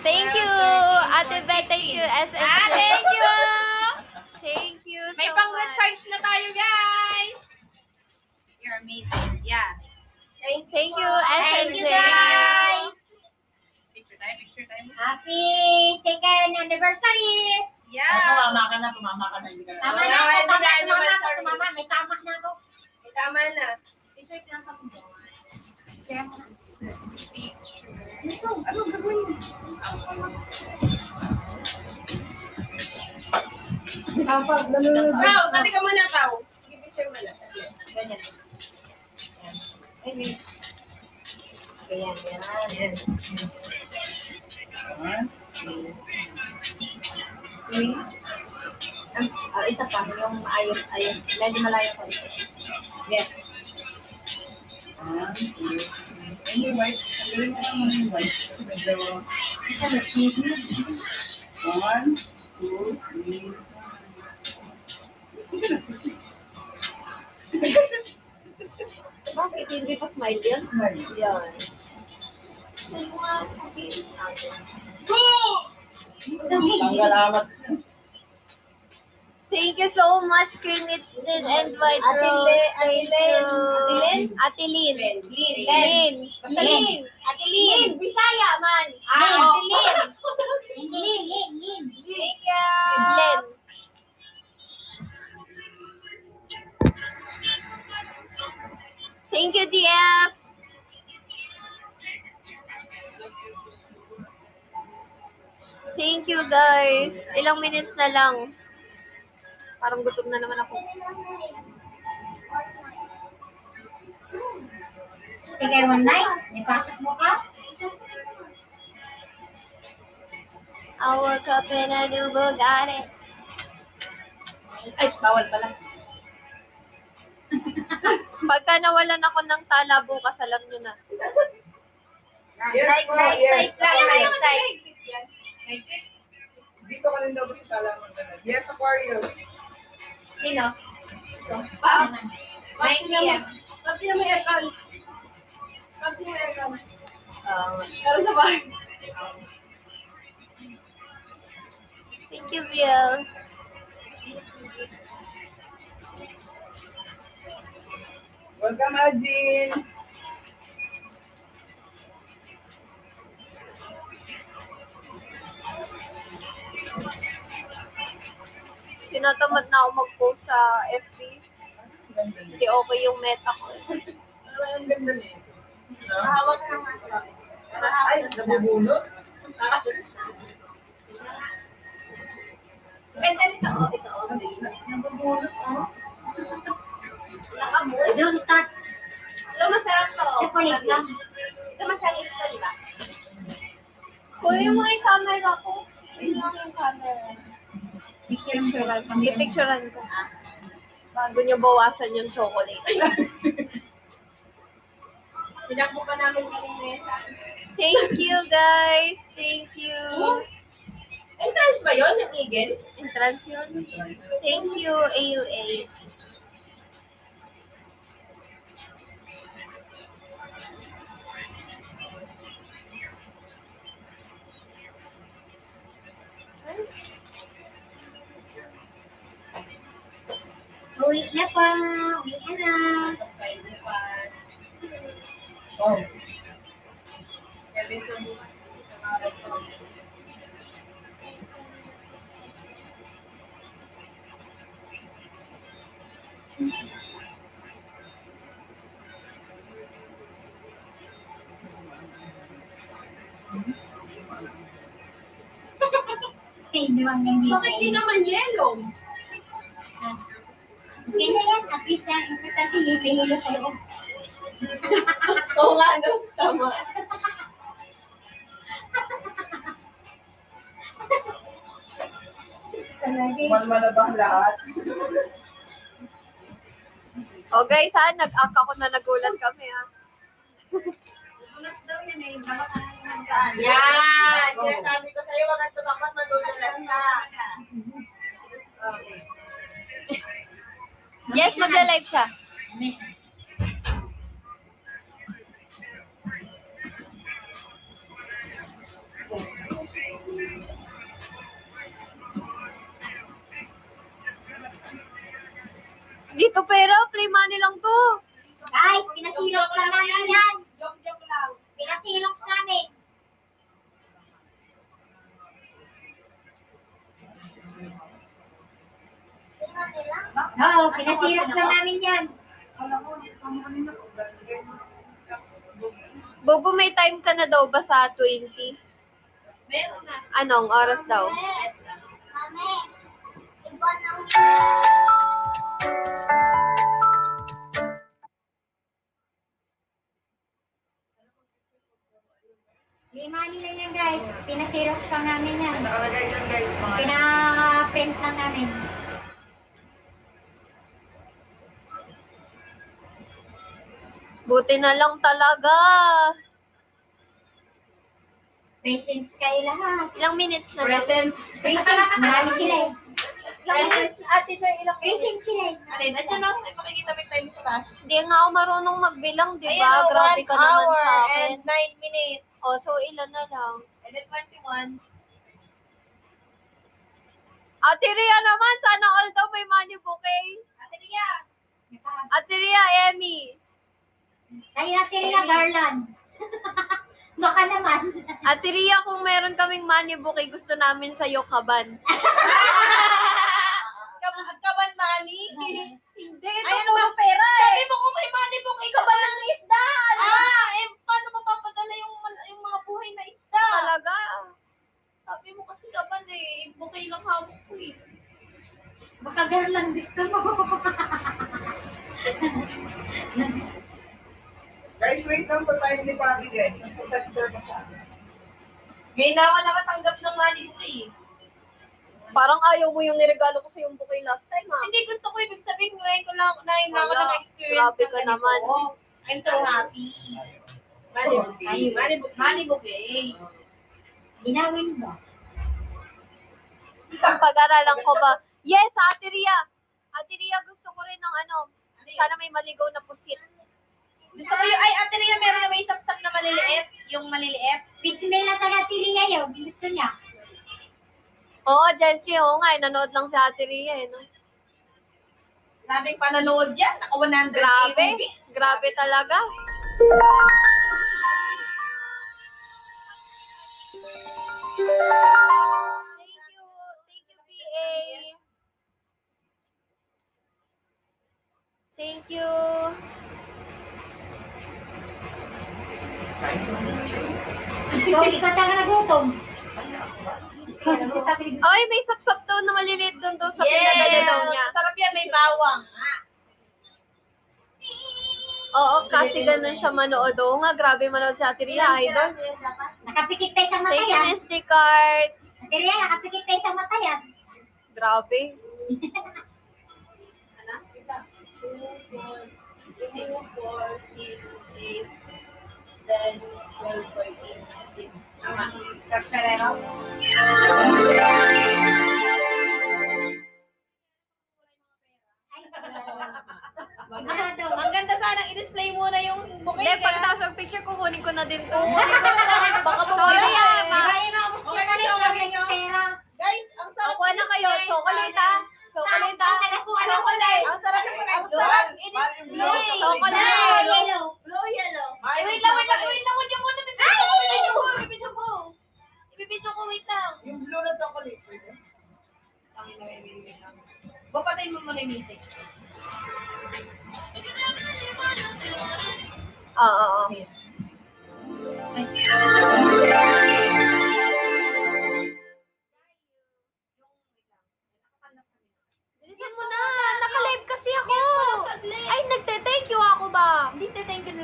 Thank you, Ate Beth. Thank you, SM. Thank you. Thank you so May much. pang-recharge na tayo, guys. You're amazing. Yes. Thank you, Thank SMJ. you, guys. Picture time. Happy second anniversary. Yeah. Tumama ka na. Hindi ka Tama na. na ako, Wala, tama wala, na ako, sorry. tumama. May tamak na ako. Tama na. Anong gagawin mo? Pao, tabi ka muna, Pao. Picture mo na. Ganyan. Ayan. One, two, Isa pa, yung ayos. Medyo malayo ko. Yes. one, two, three. Yung white. Gawin mo naman yung white. Medyo... One, two, three. Bakit hindi pa smile yan? Yan. Tanggal amat. Thank you so much, Krinitz din and White Rose. Thank you. Ate Lynn. Lynn. Ate Lynn, Bisaya man. Lynn. Thank you. Lynn. Thank you, DF. Thank you, guys. Ilang minutes na lang. Parang gutom na naman ako. Sige, one night. Ipasok mo ka? I woke up in a new Bugatti. Ay, bawal pala. Pagka nawalan ako ng tala bukas, alam nyo na. Yes, po, yes. Right side. Dito ka rin daw sa talaman ka na. Yes, Aquarius. Sino? Pa. 9 p.m. Pati na may aircon. Um, Pero sa bahay. Thank you, Biel. Welcome, Ajin. Tinatamad na ako mag-post sa FB. Hindi okay yung meta ko. Ang ganda niya. Hawak ka nga. Ay, nabubulot. Ganda nito. Ito. Nabubulot, oh. don't touch. Ito masarap to. Chocolate lang. Ito masarap ito, di ba? Kuya mo yung camera ko. Yun lang yung camera. Pipicturean ko. Bago nyo bawasan yung chocolate. Pinakbo pa namin kanina. Thank you, guys. Thank you. Entrance ba yun, ng Eagle? Entrance yun. Thank you, AUH. Uwi na pa. Uwi na. Oh. Hindi naman Bakit di naman yellow? Okay na yan. At least yan. Importante yung may hilo sa loob. Oo nga, no? Tama. Malmalabang lahat. O guys ha, nag-act ako na nagulat kami ha. Yan! Sinasabi ko sa'yo, wag kang tumakot, madudulas ka. Yes, magla-live siya. Dito pera, play money lang to. Guys, pinasirox lang namin yan. Joke lang. Pinasirox namin. Oo, pinasirox lang namin yan. Bobo, may time ka na daw ba sa 20? Meron na. Anong oras daw? Mami, iba ng... Lima nila yan guys. Pinasirox lang namin yan. Nakalagay yan guys. Pina-print lang namin. Buti na lang talaga. Presents kayo lahat. Ilang minutes na daw? Presents, marami sila eh. Presents, ate Joy, ilang Presents sila eh. Alin, nandiyan na, may makikita may time sa taas. Hindi nga ako marunong magbilang, di ba? Ayan, Grabe 1 ka naman hour sa akin. and 9 minutes. O, so ilan na lang? And then 21. Ate Ria naman, sana all daw may money bouquet. Ate Ria. Ate Ria, Emmy. Sa'yo Ate Ria, Garland. Baka naman. Ate Ria, kung meron kaming money bouquet, gusto namin sa'yo kaban. Kaban money? Hindi, Ayan mo ang pera eh. Sabi mo kung may money bouquet ka ba ng isda? Paano mapapadala yung mga buhay na isda? talaga. Sabi mo kasi kaban eh. Bouquet lang hawak ko eh. Baka Garland gusto mo. Guys, wait lang sa time ni Papi guys. Nasa lecture pa siya. Ngayon na ako nakatanggap ng money bouquet eh. Parang ayaw mo yung niregalo ko sa yung bouquet last time, ha? Hindi, gusto ko ibig sabihin, ngayon ko lang na ako Wala. naka-experience Grabe ng ka ganito. naman. I'm so happy. Money bouquet. Money bouquet. Dinawin mo. Pag-aralan ko ba? Yes, Ate Ria. Ate Ria, gusto ko rin ng ano, sana may maligaw na pusit. Gusto ko yung, ay, Ate Ria, meron na may sapsap na maliliit. Yung maliliit. Bismil na taga Ate Ria yun. Gusto niya. Oo, Jenski, oo nga, nanood lang si Ate Ria, eh, no? Grabing pananood yan. Naka 100 Grabe, movies. grabe talaga. Thank you, PA. Thank you. Ikaw talaga nagutom. Ay, may sapsap daw na maliliit doon daw sa pinadala daw niya. Sarap yan, may bawang. Oo, kasi ganun siya manood. Oo nga, grabe manood si Ate Ria, idol. Nakapikit tayo sa mata Thank you, yan. Misty Cart. Ate Ria, nakapikit tayo sa mata yan. Grabe. 10, 12, 14, 15. Tama. Kapsalero? Ang ganda sana, i-display muna yung bouquet. Hindi, pag nasa picture ko, kunin ko na din to. Baka Sorry, ma. Guys, ang sarap. Kuha na kayo. Chocolate, ha? Chocolate, ha? Chocolate. Ang sarap i-display. Chocolate. Blue, yellow. Wait lang. Huwag niyo muna. Bibidyo ko. Ibibidyo ko, wait lang. Yung blue na chocolate. Bapatayin mo muna yung music. Oo, oo. Bilisan mo na. Naka-live kasi ako. Ay, nagte-thank you ako ba? Hindi, thank you.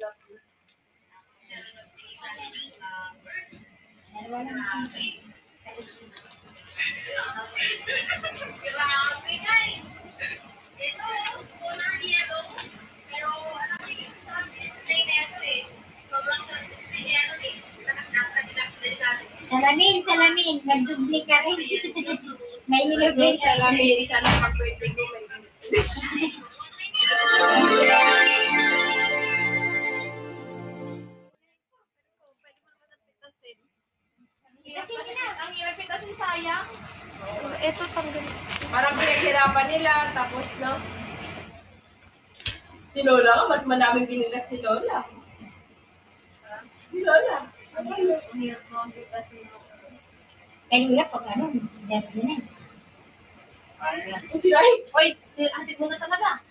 love you. Grabe, guys! Ito, color yellow. Pero, alam mo yung sarap display na ito eh. Sobrang sarap display na ito eh. Delikado. Salamin. Nagdubli ka rin. May nilagay Yung salamin, sana pag-birthday ko may Ang hirap kasi sayang. Ito, tanggal. parang pinaghirapan nila, tapos no? Si Lola nga, mas madaming binilas si Lola. Si Lola. Ang hirap mo ang kasi. Kaya wala pag ano, dami na. Ay, Oy, atid mo na talaga.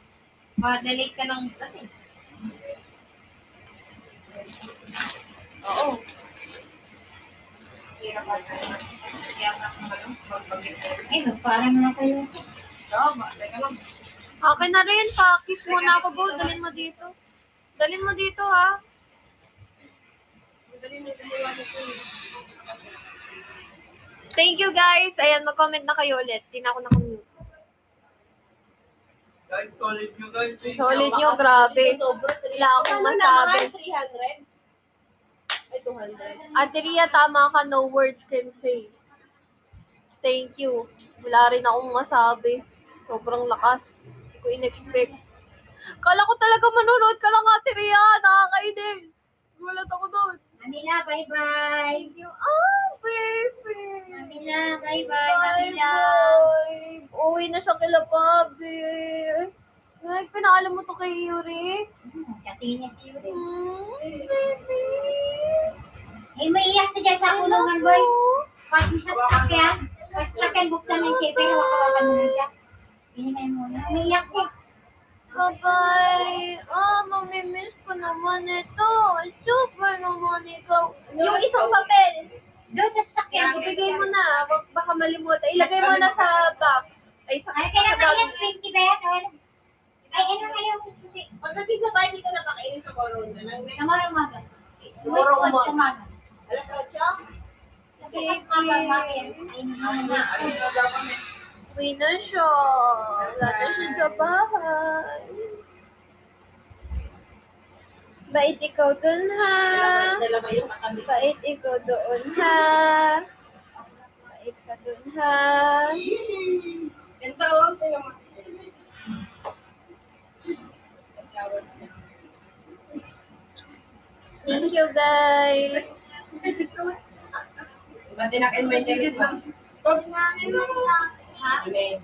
Delete ka ng dati. oo. Hirap Ay, parang na kayo. Teka lang. Akin na rin, pakis muna ako, Bo. Dalhin mo dito. Dalhin mo dito, ha? Madali na gumawa nito eh. Thank you, guys. Ayan, mag-comment na kayo ulit. Di na ako nakamute. Guys, solid nyo guys. Solid nyo, grabe. Wala akong masabi. 300? Ay, 200. Ate Ria, tama ka. No words can say. Thank you. Wala rin akong masabi. Sobrang lakas. Hindi ko in-expect. Kala ko talaga manonood ka lang, Ate Ria. Nakakainis. Gulat ako doon. Manila, bye-bye. Thank you. Ah, baby. Manila, bye-bye. Bye, Manila. boy. Uwi na siya kila Pabi. Ay, pinaalam mo to kay Yuri. Katingin niya si Yuri. Baby. Eh, may iyak siya dyan sa kulungan, boy. Pag sa sasakyan, buksan mo yung zipper, wakawakan mo na siya. Hiningay mo na. May iyak siya. Bye-bye. Mamimiss ko naman ito. Super naman ikaw. Yung isang papel. Doon sa sasakyan. Yan, ibigay mo na. Wag baka malimutan. Ilagay mo na sa box. Ay, sa Ay, kaya sa ba bag. yan? 20 ba yan? Ay, ano nga yung susi? Pagdating sa bahay, hindi ka nakakainin sa corona. Namarang maga. Siguro May umaga. umaga. Alas 8? Sabi sa maga, ay, Uwi na siya. Wala na siya sa bahay. Bait ikaw dun, ha? Dalawa yung nakabit. Bait ikaw doon, ha? Bait ka dun, ha? Yan taon, tingnan mo. Thank you, guys. Ba't tinakin mo yung jacket mo? Pag namin lang na. Amen.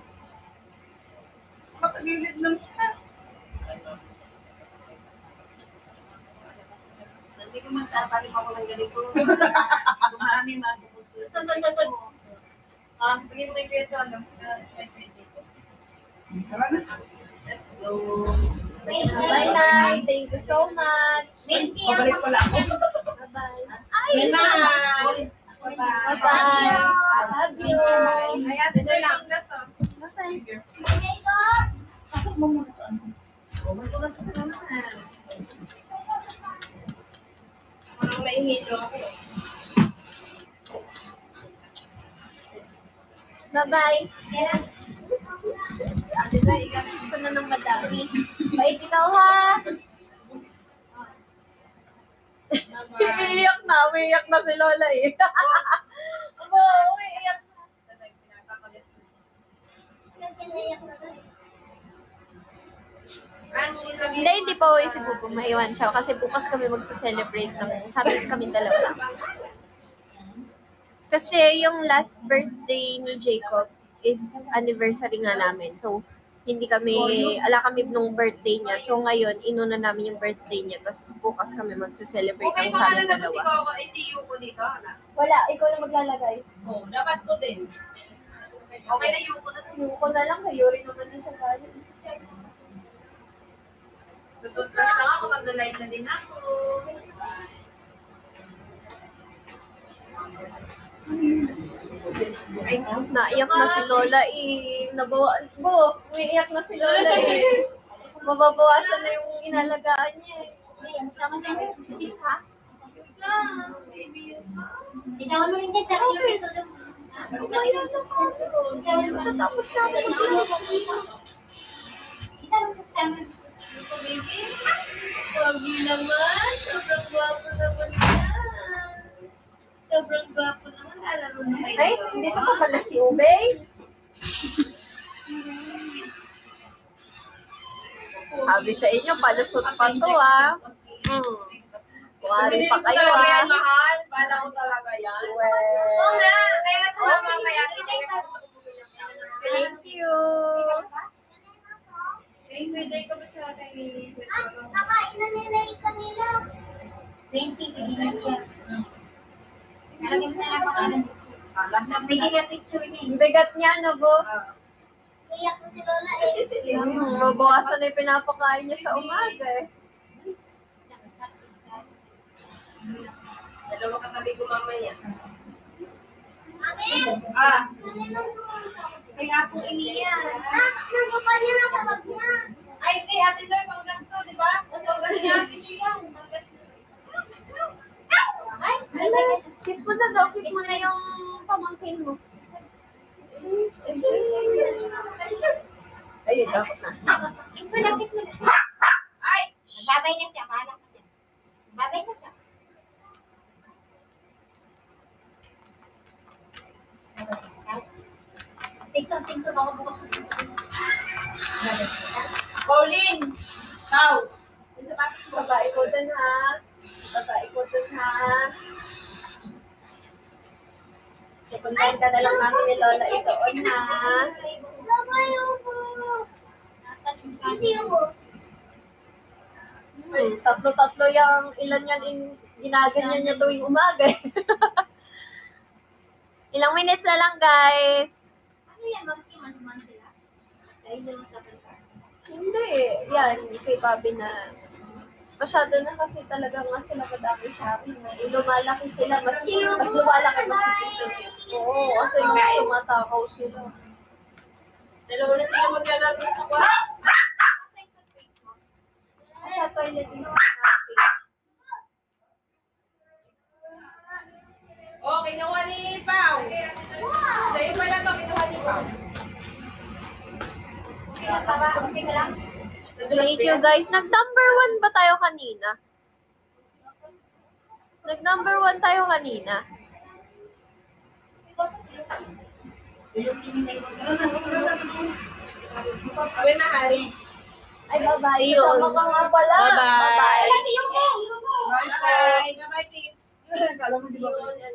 Kapagilid lang siya. Hindi ko man tatali pa ko ng ganito. Dumami matupos ko. Bigyan mo na yung kuya sa ano. Tara na. Let's go. Bye, Nay. Thank you so much. Pabalik pala ako. Bye-bye. Bye. Bye-bye. Love you. Ayan, ito lang. Bye-bye. Bakit mo muna ito? Parang naihilo ako. Bye-bye. Ate Zay, igastos ko na ng madami. Bait ikaw, ha? Iiyak na si Lola eh. Abo, iiyak na. Hindi pa uwi si Bubu. Maiwan siya kasi bukas kami magsa-celebrate ng sabi kami dalawa. Kasi yung last birthday ni Jacob is anniversary nga namin. So, hindi kami, ala kami nung birthday niya. So, ngayon, inuna namin yung birthday niya. Tapos, bukas kami magsa-celebrate ng sa amin dalawa. Ay, si Yuko dito. Wala, ikaw na maglalagay. Oo, dapat ko din. Okay na Yuko na. Yung ko na lang, kayo rin naman din siya galing. Tututbrush lang ako, mag-live na din ako. Ay, naiyak na si Lola eh. Umiiyak na si Lola eh. Mababawasan na yung inalagaan niya eh. Sama siya. Ha? Tinawag mo rin din sa akin. Tapos na ako. Pogi naman. Sobrang gwapo naman yan. Sobrang gwapo naman. Lalaro na kayo. Ay, dito pa pala si Ubay. Sabi sa inyo, palusot pa to ah. Kuwari pa kayo ah. mahal. Bala ko talaga yan. Well, Kaya sa mamaya. thank you. Nakain na nila yung kanila. 20 pesos siya. Nalagyan na lang ako. Nagbigay ka picture niya. Ang bigat niya, no, Bo? Iyak ko si Lola eh. Mabawasan na yung pinapakain niya sa umaga eh. Dalawa katabi ko mamaya. Ah. Kaya po iniyak. Nagpapan niya na sa bag niya. Ay, kay Ate Joy, panggasto, di ba? Panggasto niya, Ate Joy yan. Ay, kiss mo na daw. Kiss mo na yung pamangkin mo. Ayun, dapat na. Kiss mo na, kiss mo na. Ay! Babay na siya, bahala ka dyan. Babay na siya. Tingko ako bukas. Pauline! How? Babae ko dun ha. Babae ko dun ha. Pupuntahan ka na lang namin ni Lola itoon ha. Babay ako. Kasi ako. Tatlo-tatlo yung ilan yung ginaganyan niya tuwing umaga. Ilang minutes na lang, guys. Ano yan, mag-siman sila? Dahil lang sa kanila. Hindi. Yan, kay Bobby na masyado na kasi talaga nga sila madami sa akin. Lumalaki sila, mas lumalaki mas oo, kasi mas tumatakaw sila. Dalawa na sila maglalaro sa kwarto. Sa toilet yung sinabi. Oh, kinuha ni Pao. Sa'yo pala to, kinuha ni Pao. Okay ka lang? Thank you, guys. Nag-number 1 ba tayo kanina? Nag-number 1 tayo kanina. Kami mahali. Ay, bye-bye. Sama ka nga pala. Bye-bye. Bye-bye. Bye-bye. Bye-bye, kids. Kala mo di ba? Babalik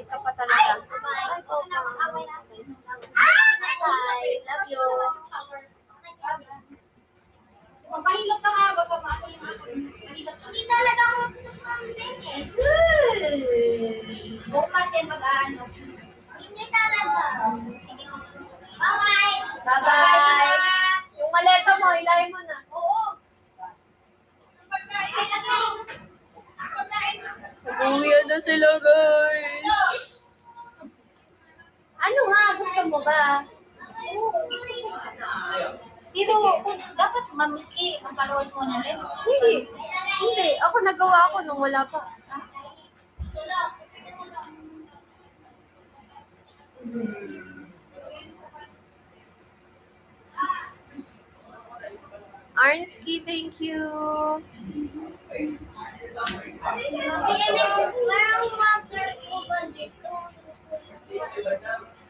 ka pa talaga. Bye, Papa. Bye. Love you. Magpahilot ka nga, baka maano yung hindi talaga ako sumampin bukas yan mag-ano. Hindi talaga. Sige. Bye-bye. Bye-bye. Yung maleta mo, ilahin mo na. Oo. Nag-uwi na sila, guys. Ano nga? Gusto mo ba? Pero dapat mamiski ang followers mo na rin. Hindi. Hindi. Ako nagawa ako nung wala pa. Arnsky, thank you.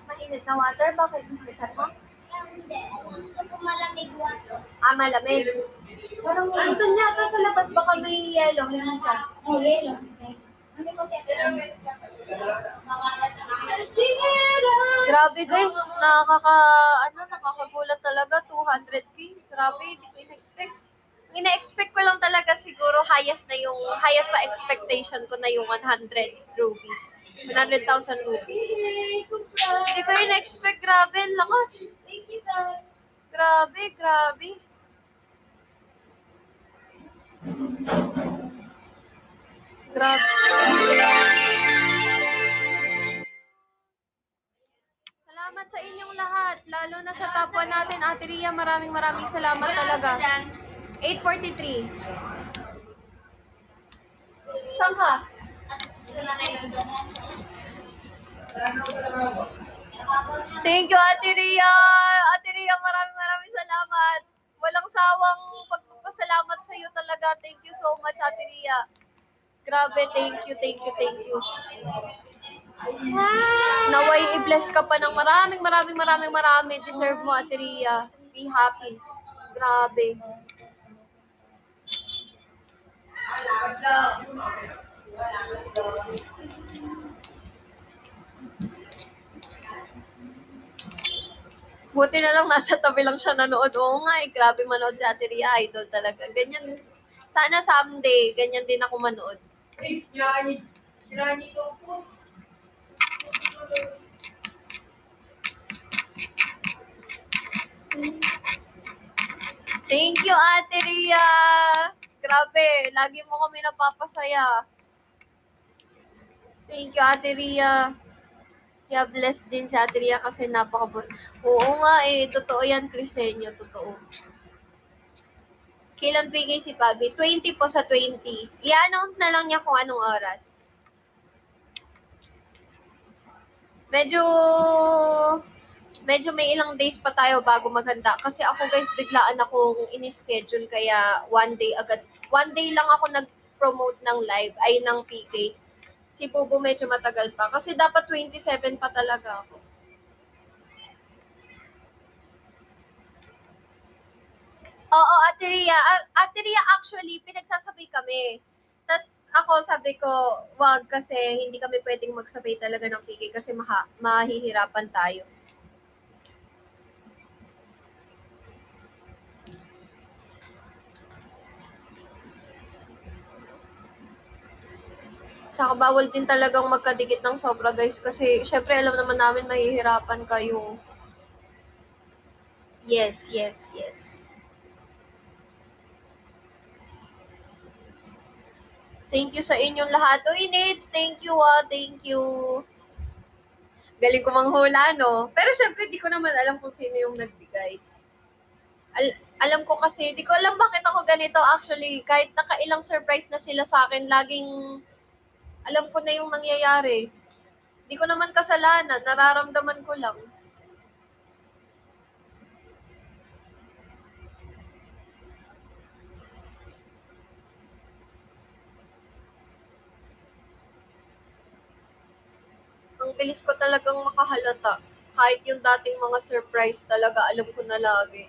Mainit na water? Bakit? Masakit mo? Gusto ko malamig water. Ah, malamig. Andun yata sa labas. Baka may yellow. Hindi ka. Oh, yelo. Ano ko siya? Grabe guys, nakakagulat talaga, 200k. Grabe, hindi ko in-expect. Ang ina-expect ko lang talaga siguro highest sa expectation ko na yung 100 rupees. 100,000 rupees. Hindi ko in-expect, grabe, ang lakas. Thank you guys. Grabe. Salamat sa inyong lahat, lalo na sa top 1 natin, Ate Ria, maraming salamat talaga. 8:43. Saan ka? Thank you, Ate Ria. Ate Ria, maraming salamat. Walang sawang pagpapasalamat sa iyo talaga. Thank you so much, Ate Ria. Grabe, thank you. Naway i-bless ka pa ng maraming. Deserve mo, Ate Ria. Be happy. Grabe. Buti na lang nasa tabi lang siya nanood. Oo nga eh, grabe manood si Ate Ria. Idol talaga. Ganyan. Sana someday, ganyan din ako manood. Thank you, Ate Ria. Grabe, lagi mo kami napapasaya. Thank you, Ate Ria. Kaya blessed din si Ate Ria kasi napakabot. Oo nga eh, totoo yan, Crisenyo, totoo. Kailan bigay si Pabi? 20 po sa 20. I-announce na lang niya kung anong oras. Medyo may ilang days pa tayo bago maghanda. Kasi ako guys, biglaan akong in-schedule kaya one day lang ako nag-promote ng live, ay ng PK. Si Bubu medyo matagal pa. Kasi dapat 27 pa talaga ako. Oo, Ate Ria. Ate Ria, actually, pinagsasabay kami. Tapos ako sabi ko, wag kasi hindi kami pwedeng magsabay talaga ng PK kasi mahihirapan tayo. Tsaka bawal din talagang magkadikit ng sobra guys kasi syempre alam naman namin mahihirapan kayo. Yes. Thank you sa inyong lahat. Uy, Nates, thank you. Galing ko manghula, no? Pero syempre, di ko naman alam kung sino yung nagbigay. Alam ko kasi, di ko alam bakit ako ganito actually. Kahit nakailang surprise na sila sa akin, laging alam ko na yung nangyayari. Di ko naman kasalanan, nararamdaman ko lang. Ang bilis ko talagang makahalata. Kahit yung dating mga surprise talaga, alam ko na lagi.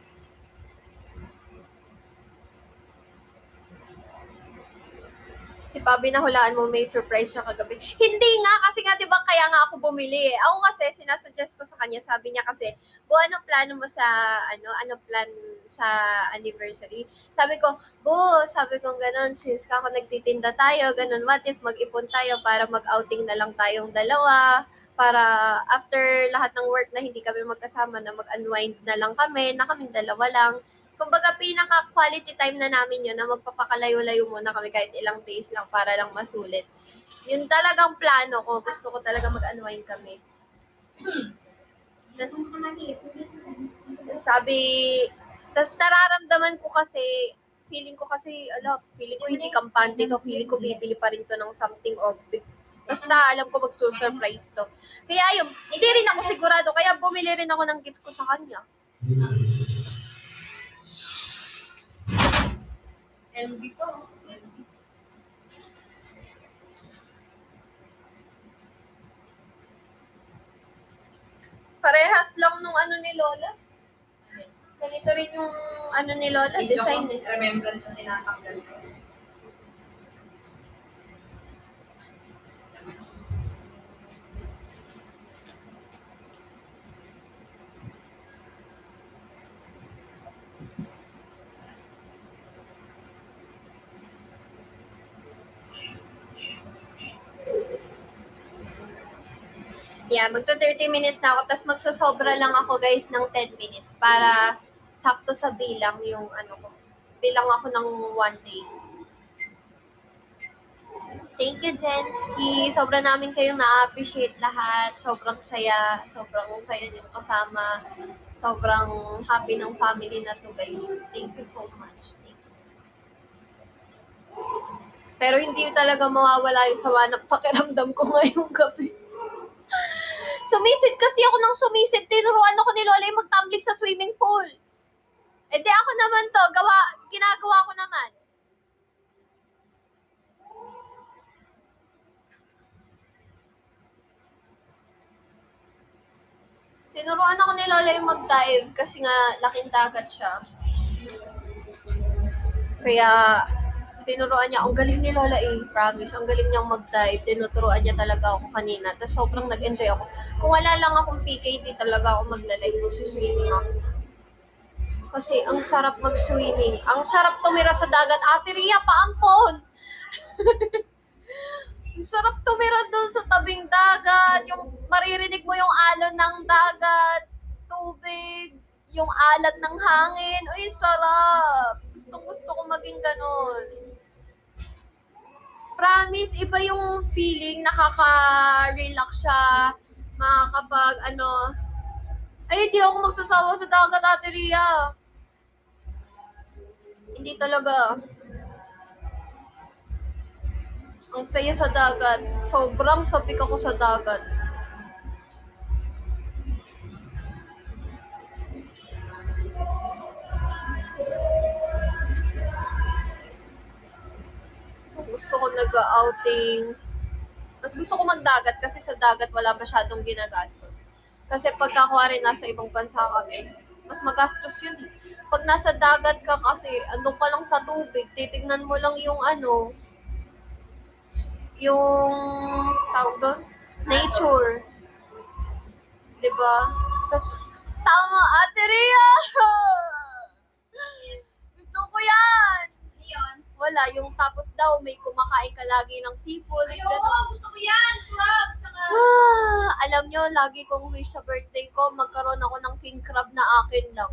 Si Pabi, nahulaan mo may surprise siya kagabi. Hindi nga, kasi nga diba kaya nga ako bumili. Ako kasi, sinasuggest ko sa kanya, sabi niya kasi, Bu, anong plano mo sa, ano plan sa anniversary? Sabi ko, Bu, sabi ko gano'n, since kako nagtitinda tayo, gano'n, what if mag-ipon tayo para mag-outing na lang tayong dalawa, para after lahat ng work na hindi kami magkasama, na mag-unwind na lang kami, na kaming dalawa lang. Kumbaga, pinaka-quality time na namin yun, na magpapakalayo-layo muna kami kahit ilang days lang para lang masulit. Yun talagang plano ko. Gusto ko talaga mag-unwind kami. Tapos nararamdaman ko kasi, feeling ko hindi kampante to. Feeling ko bibili pa rin to ng something of big. Basta alam ko magsusurprise to. Kaya yun, hindi rin ako sigurado. Kaya bumili rin ako ng gift ko sa kanya. LB po. Parehas lang nung ano ni Lola. Ganito rin yung ano ni Lola, design eh. Remembrance na tinatanggal ko. Yeah, magto 30 minutes na ako, tapos magsasobra lang ako guys ng 10 minutes para sakto sa bilang yung ano ko. Bilang ako ng one day. Thank you, Jensky. Sobrang namin kayong na-appreciate lahat. Sobrang saya nyo kasama. Sobrang happy ng family na to, guys. Thank you so much. Thank you. Pero hindi talaga mawawala yung sama ng pakiramdam ko ngayong gabi. Sumisid kasi ako ng sumisid. Tinuruan ako ni Lola yung mag-tumbling sa swimming pool. Eh di ako naman to. Ginagawa ko naman. Tinuruan ako ni Lola yung mag-dive kasi nga laking dagat siya. Kaya tinuruan niya. Ang galing ni Lola promise. Ang galing niyang mag-dive. Tinuturuan niya talaga ako kanina. Tapos sobrang nag-enjoy ako. Kung wala lang akong PK, di talaga ako magla-live kung swimming ako. Kasi ang sarap mag-swimming. Ang sarap tumira sa dagat. Ate Ria, paampon! Ang sarap tumira doon sa tabing dagat. Yung maririnig mo yung alon ng dagat, tubig, yung alat ng hangin. Uy, sarap. Gustong-gusto ko maging ganun. Promise, iba yung feeling, nakaka-relax siya, makakapag, ay, di ako magsasawa sa dagat, Ate Ria. Hindi talaga. Ang saya sa dagat. Sobrang sabik ako sa dagat. Gusto ko nag-outing. Mas gusto ko magdagat kasi sa dagat wala masyadong ginagastos. Kasi pagka kuwari nasa ibang bansa kami, mas magastos yun eh. Pag nasa dagat ka kasi, andun ka lang sa tubig, titignan mo lang yung yung tawag doon, nature. Diba? Tapos, tama, Ate Ria! Gusto ko yan! Ayun. Wala, yung tapos daw, may kumakain ka lagi ng seafood. Ayun, gusto ko yan. Crab. Tsaka... Alam nyo, lagi kong wish sa birthday ko, magkaroon ako ng king crab na akin lang.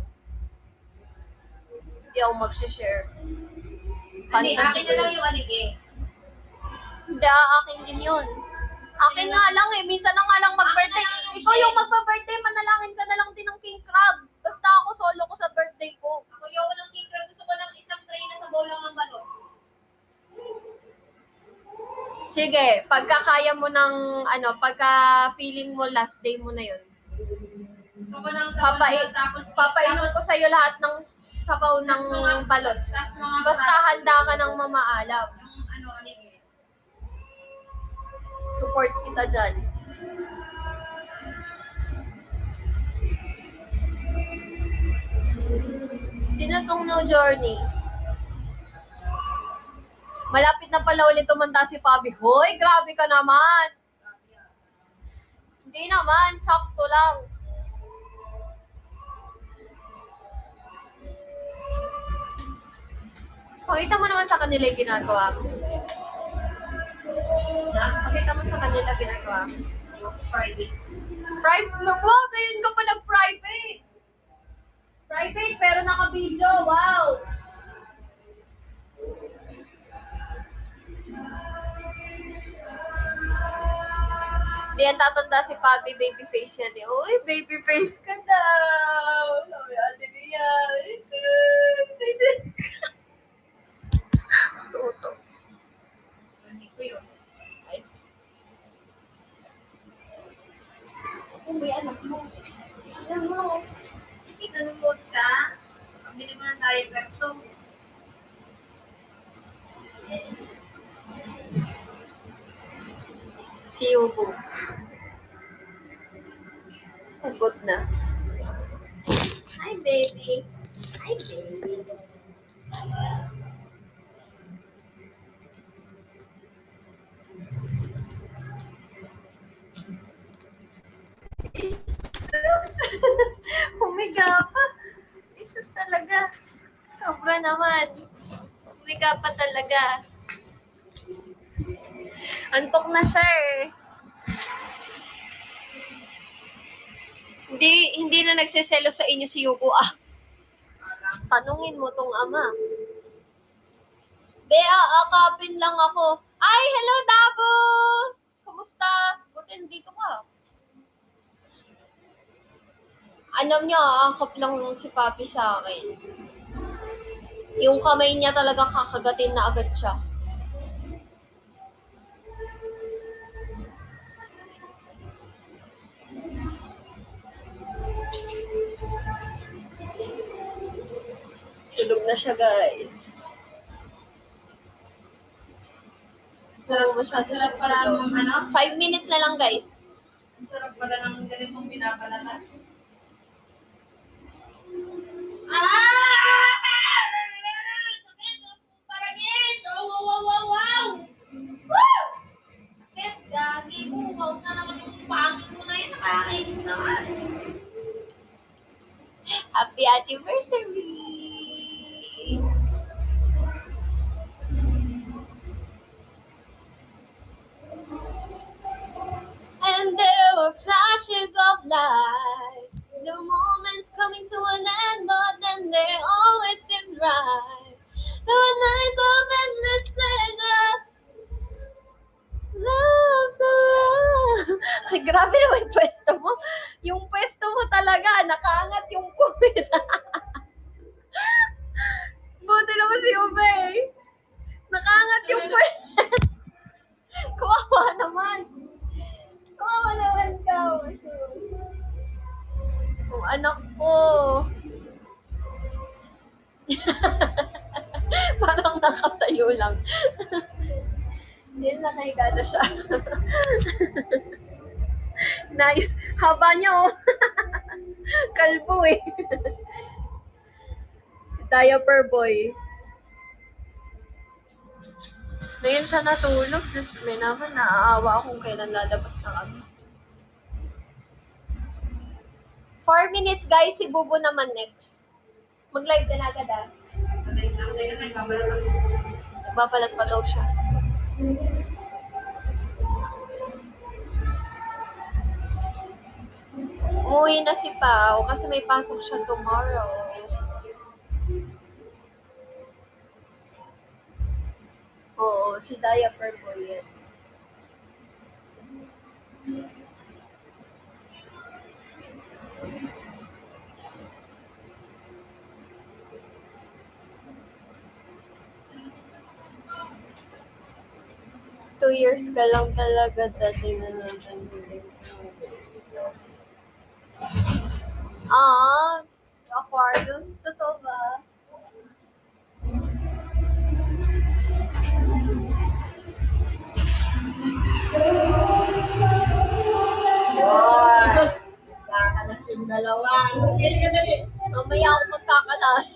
Hindi ako mag-share. Hindi, akin na lang yung aligi. Hindi, akin din yun. Akin nga lang eh. Minsan na nga lang mag-birthday. Ikaw yung magpa-birthday, manalangin ka na lang din ng king crab. Basta ako, solo ko sa birthday ko. Ako yung walang king crab. Gusto ko ng isang tray na sa bowl lang ng balot. Sige, pagka kaya mo ng, pagka feeling mo last day mo na yun. Gusto ko ng sa balot. Tapos, Papainom ko sa'yo lahat ng sabaw ng balot. Tapos mga Basta handa ka ng mamaalam. yung aligi. Support kita dyan. Sino tong No Journey? Malapit na pala ulit tumanda si Pabi. Hoy, grabe ka naman. Hindi naman, sakto lang. Pakita mo naman sa kanila yung ginagawa mo. Pakita mo sa kanila ginagawa mo. Private. Private na ba? Ngayon ka pa nag-private. Private pero naka-video. Wow! Di yan tatanda si Papi, baby face yan eh. Uy, baby face ka daw. Sabi ate niya. Tuto. Hindi ko yun. Ay. Uy, anak mo. Alam mo. Itanungod ka. Pabili mo ng diaper to. Si Ubo. Sagot na. Hi, baby. Hi, baby. Jesus! Humiga pa. Jesus talaga. Sobra naman. Humiga pa talaga. Antok na siya eh. Hindi na nagseselo sa inyo si Yuko. Tanungin mo tong ama. Bea, akapin lang ako. Ay, hello Dabo! Kumusta? Buti dito ka. Alam niya, akap lang si Papi sa akin. Yung kamay niya talaga kakagatin na agad siya. Tulog na siya, guys. Sarap, Oo, masyado sarap siya pala tulog. ng ano? 5 minutes na lang, guys. Ang sarap pala ng ganitong pinabalatan. Paragis! Oh, wow, wow, wow, wow! Woo! Sakit, gagi mo. Wow na naman yung pangit mo na yun. Nakakainis naman. Happy anniversary! And there were flashes of light. The moments coming to an end, but then they always seemed right. There were nights of endless pleasure. Love, so love. Ay, grabe naman yung pwesto mo. Yung pwesto mo talaga, nakaangat yung puwit. Buti naman si Ube. Nakaangat yung puwit. Kawawa naman. Kawawa naman ka. Oh, anak ko. Parang nakatayo lang. Yan, nakahiga na siya. Nice. Haba niya, oh. Kalbo, eh. Si Diaper Boy. Ngayon siya natulog. Diyos, may naman naaawa kung kailan lalabas na kami. 4 minutes, guys. Si Bubu naman next. Mag-live ka na agad, ah. Nagbabalat pa daw siya. Umuwi na si Pao kasi may pasok siya tomorrow. Oo, si Diaper Boy yan. Two years ka lang talaga dati na naman. Aquarius. Totoo ba? Kakalas yung dalawa. Pili ka dali. Mamaya ako magkakalas.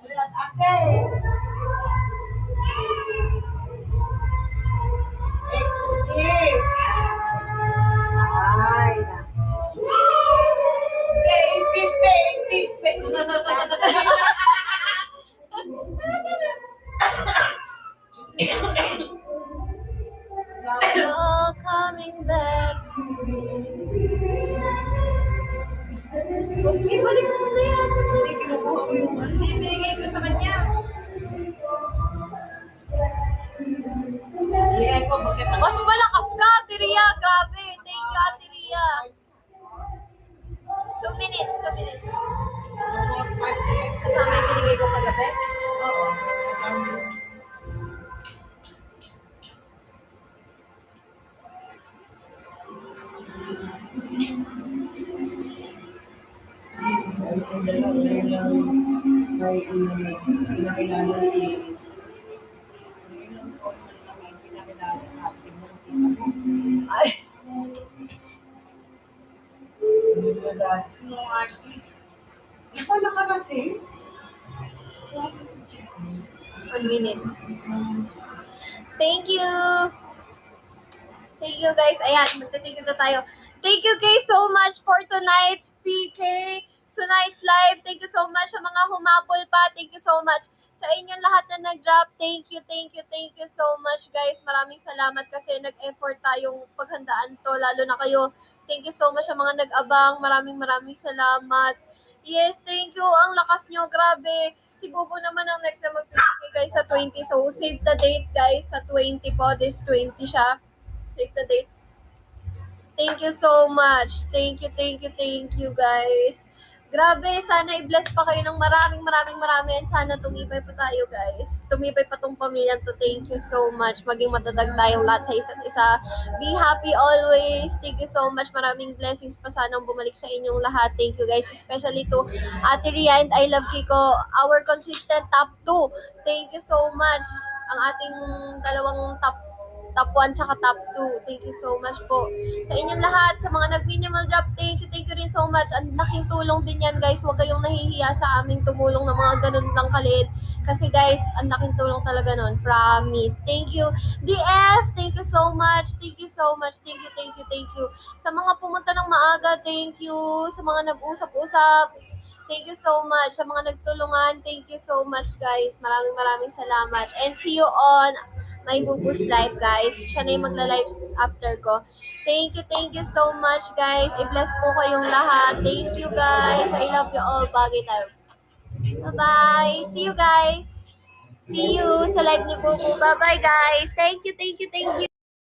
Ayan, okay. Ay, You're coming back to me. Okay, balik mo na yan. Ibigay ko sa kanya. Mas malakas ka, Ate Ria. Grabe. Thank you, Ate Ria. 2 minutes, 2 minutes. Kasama yung binigay ko kagabi? Oo. Ay, Wala ka kasi. 1 minute. Thank you. Thank you, guys. Ayan, magta-thank you na tayo. Thank you, guys, so much for tonight's PK, tonight's live. Thank you so much sa mga humapol pa. Thank you so much. Sa inyong lahat na nag-drop, thank you so much, guys. Maraming salamat kasi nag-effort tayong paghandaan to, lalo na kayo. Thank you so much sa mga nag-abang. Maraming salamat. Yes, thank you. Ang lakas nyo, grabe. Si Bubo naman ang next na mag-PK, guys, sa 20. So, save the date, guys, sa 20 po. This 20 siya. Save the date. Thank you so much. Thank you, guys. Grabe, sana i-bless pa kayo ng maraming. And sana tumibay pa tayo, guys. Tumibay pa tong pamilya to. Thank you so much. Maging matatag tayong lahat sa isa't isa. Be happy always. Thank you so much. Maraming blessings pa sanang bumalik sa inyong lahat. Thank you, guys. Especially to Ate Ria and I Love Kiko, our consistent top 2. Thank you so much. Ang ating dalawang top 1 tsaka top 2. Thank you so much po. Sa inyong lahat, sa mga nag-minimal drop, thank you rin so much. Ang laking tulong din yan, guys. Huwag kayong nahihiya sa aming tumulong ng mga ganun lang kaliit. Kasi guys, ang laking tulong talaga nun. Promise. Thank you. DF, thank you so much. Thank you so much. Thank you. Sa mga pumunta ng maaga, thank you. Sa mga nag-usap-usap, thank you so much. Sa mga nagtulungan, thank you so much, guys. Maraming salamat. And see you on my Bubu's live, guys. Siya na yung magla-live after ko. Thank you so much, guys. I-bless po kayong lahat. Thank you, guys. I love you all. Bagay tayo. Bye-bye. See you, guys. See you sa live ni Bubu. Bye-bye, guys. Thank you.